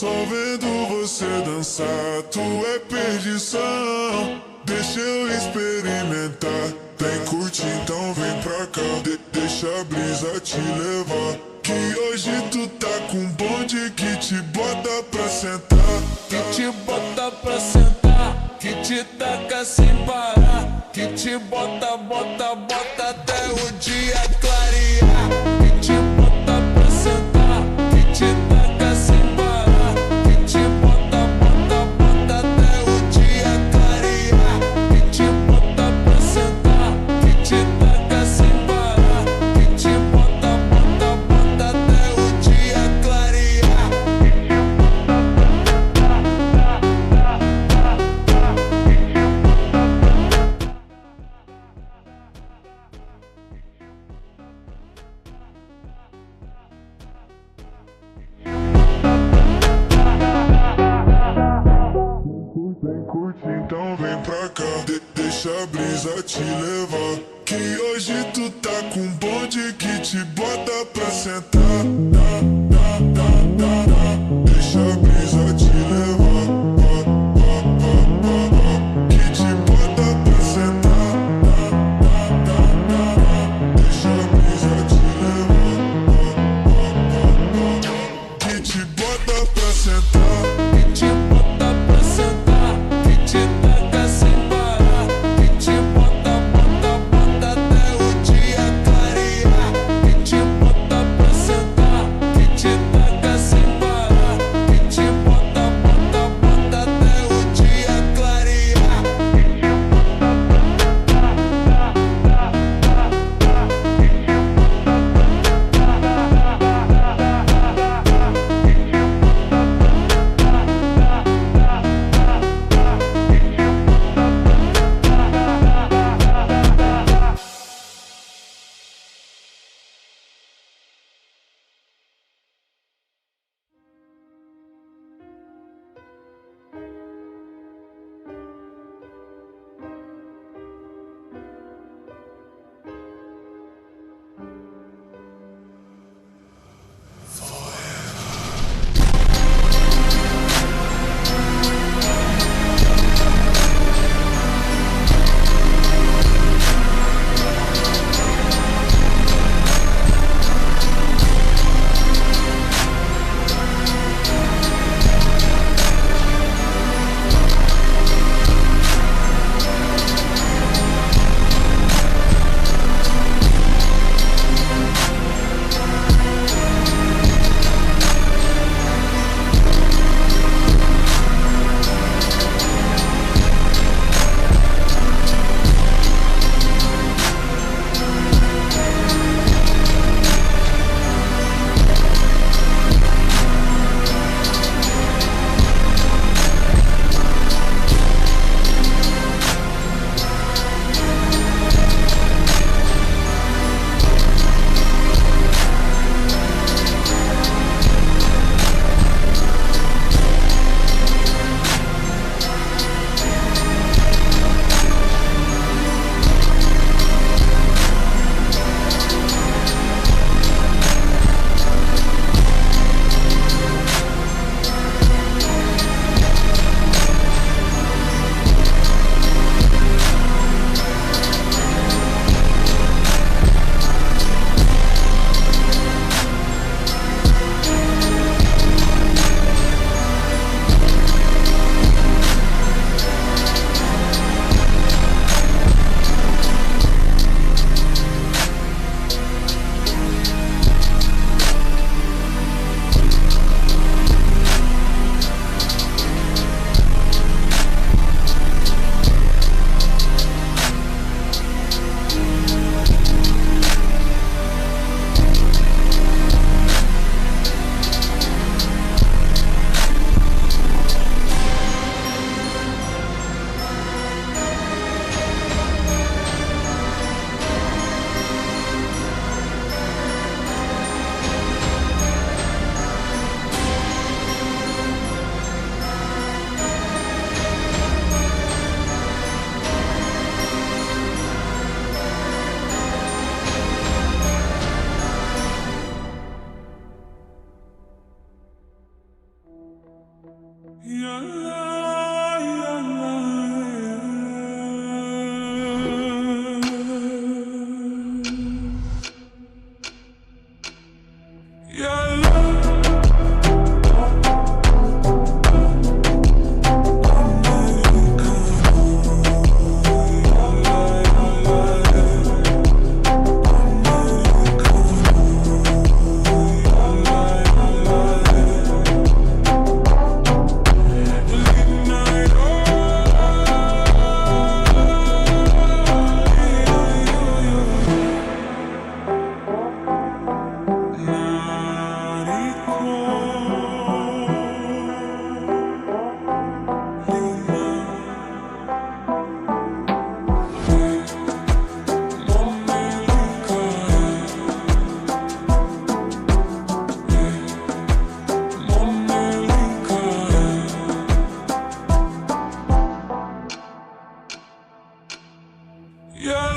Só vendo você dançar, tu é perdição. Deixa eu experimentar. Vem curtir, então vem pra cá. Deixa a brisa te levar. Que hoje tu tá com um bonde que te bota pra sentar. Que te bota pra sentar, que te taca sem parar, que te bota, bota, bota até o dia clarear. Que te bota pra sentar, que te taca sem parar, que te bota, bota, bota até o dia clarear. Que te bota pra sentar, que te taca sem parar, que te bota, bota, bota até o dia clarear. Vem curtir, então vem pra cá. Deixa a brisa te levar. Que hoje tu tá com um bonde que te bota pra sentar. Deixa a brisa te levar. Que te bota pra sentar. Deixa a brisa te levar. Que te bota pra sentar. Que te bota pra sentar, que te taca sem parar, que te bota, bota, bota até o dia clarear. Que te bota pra sentar, que te taca sem parar. Yeah.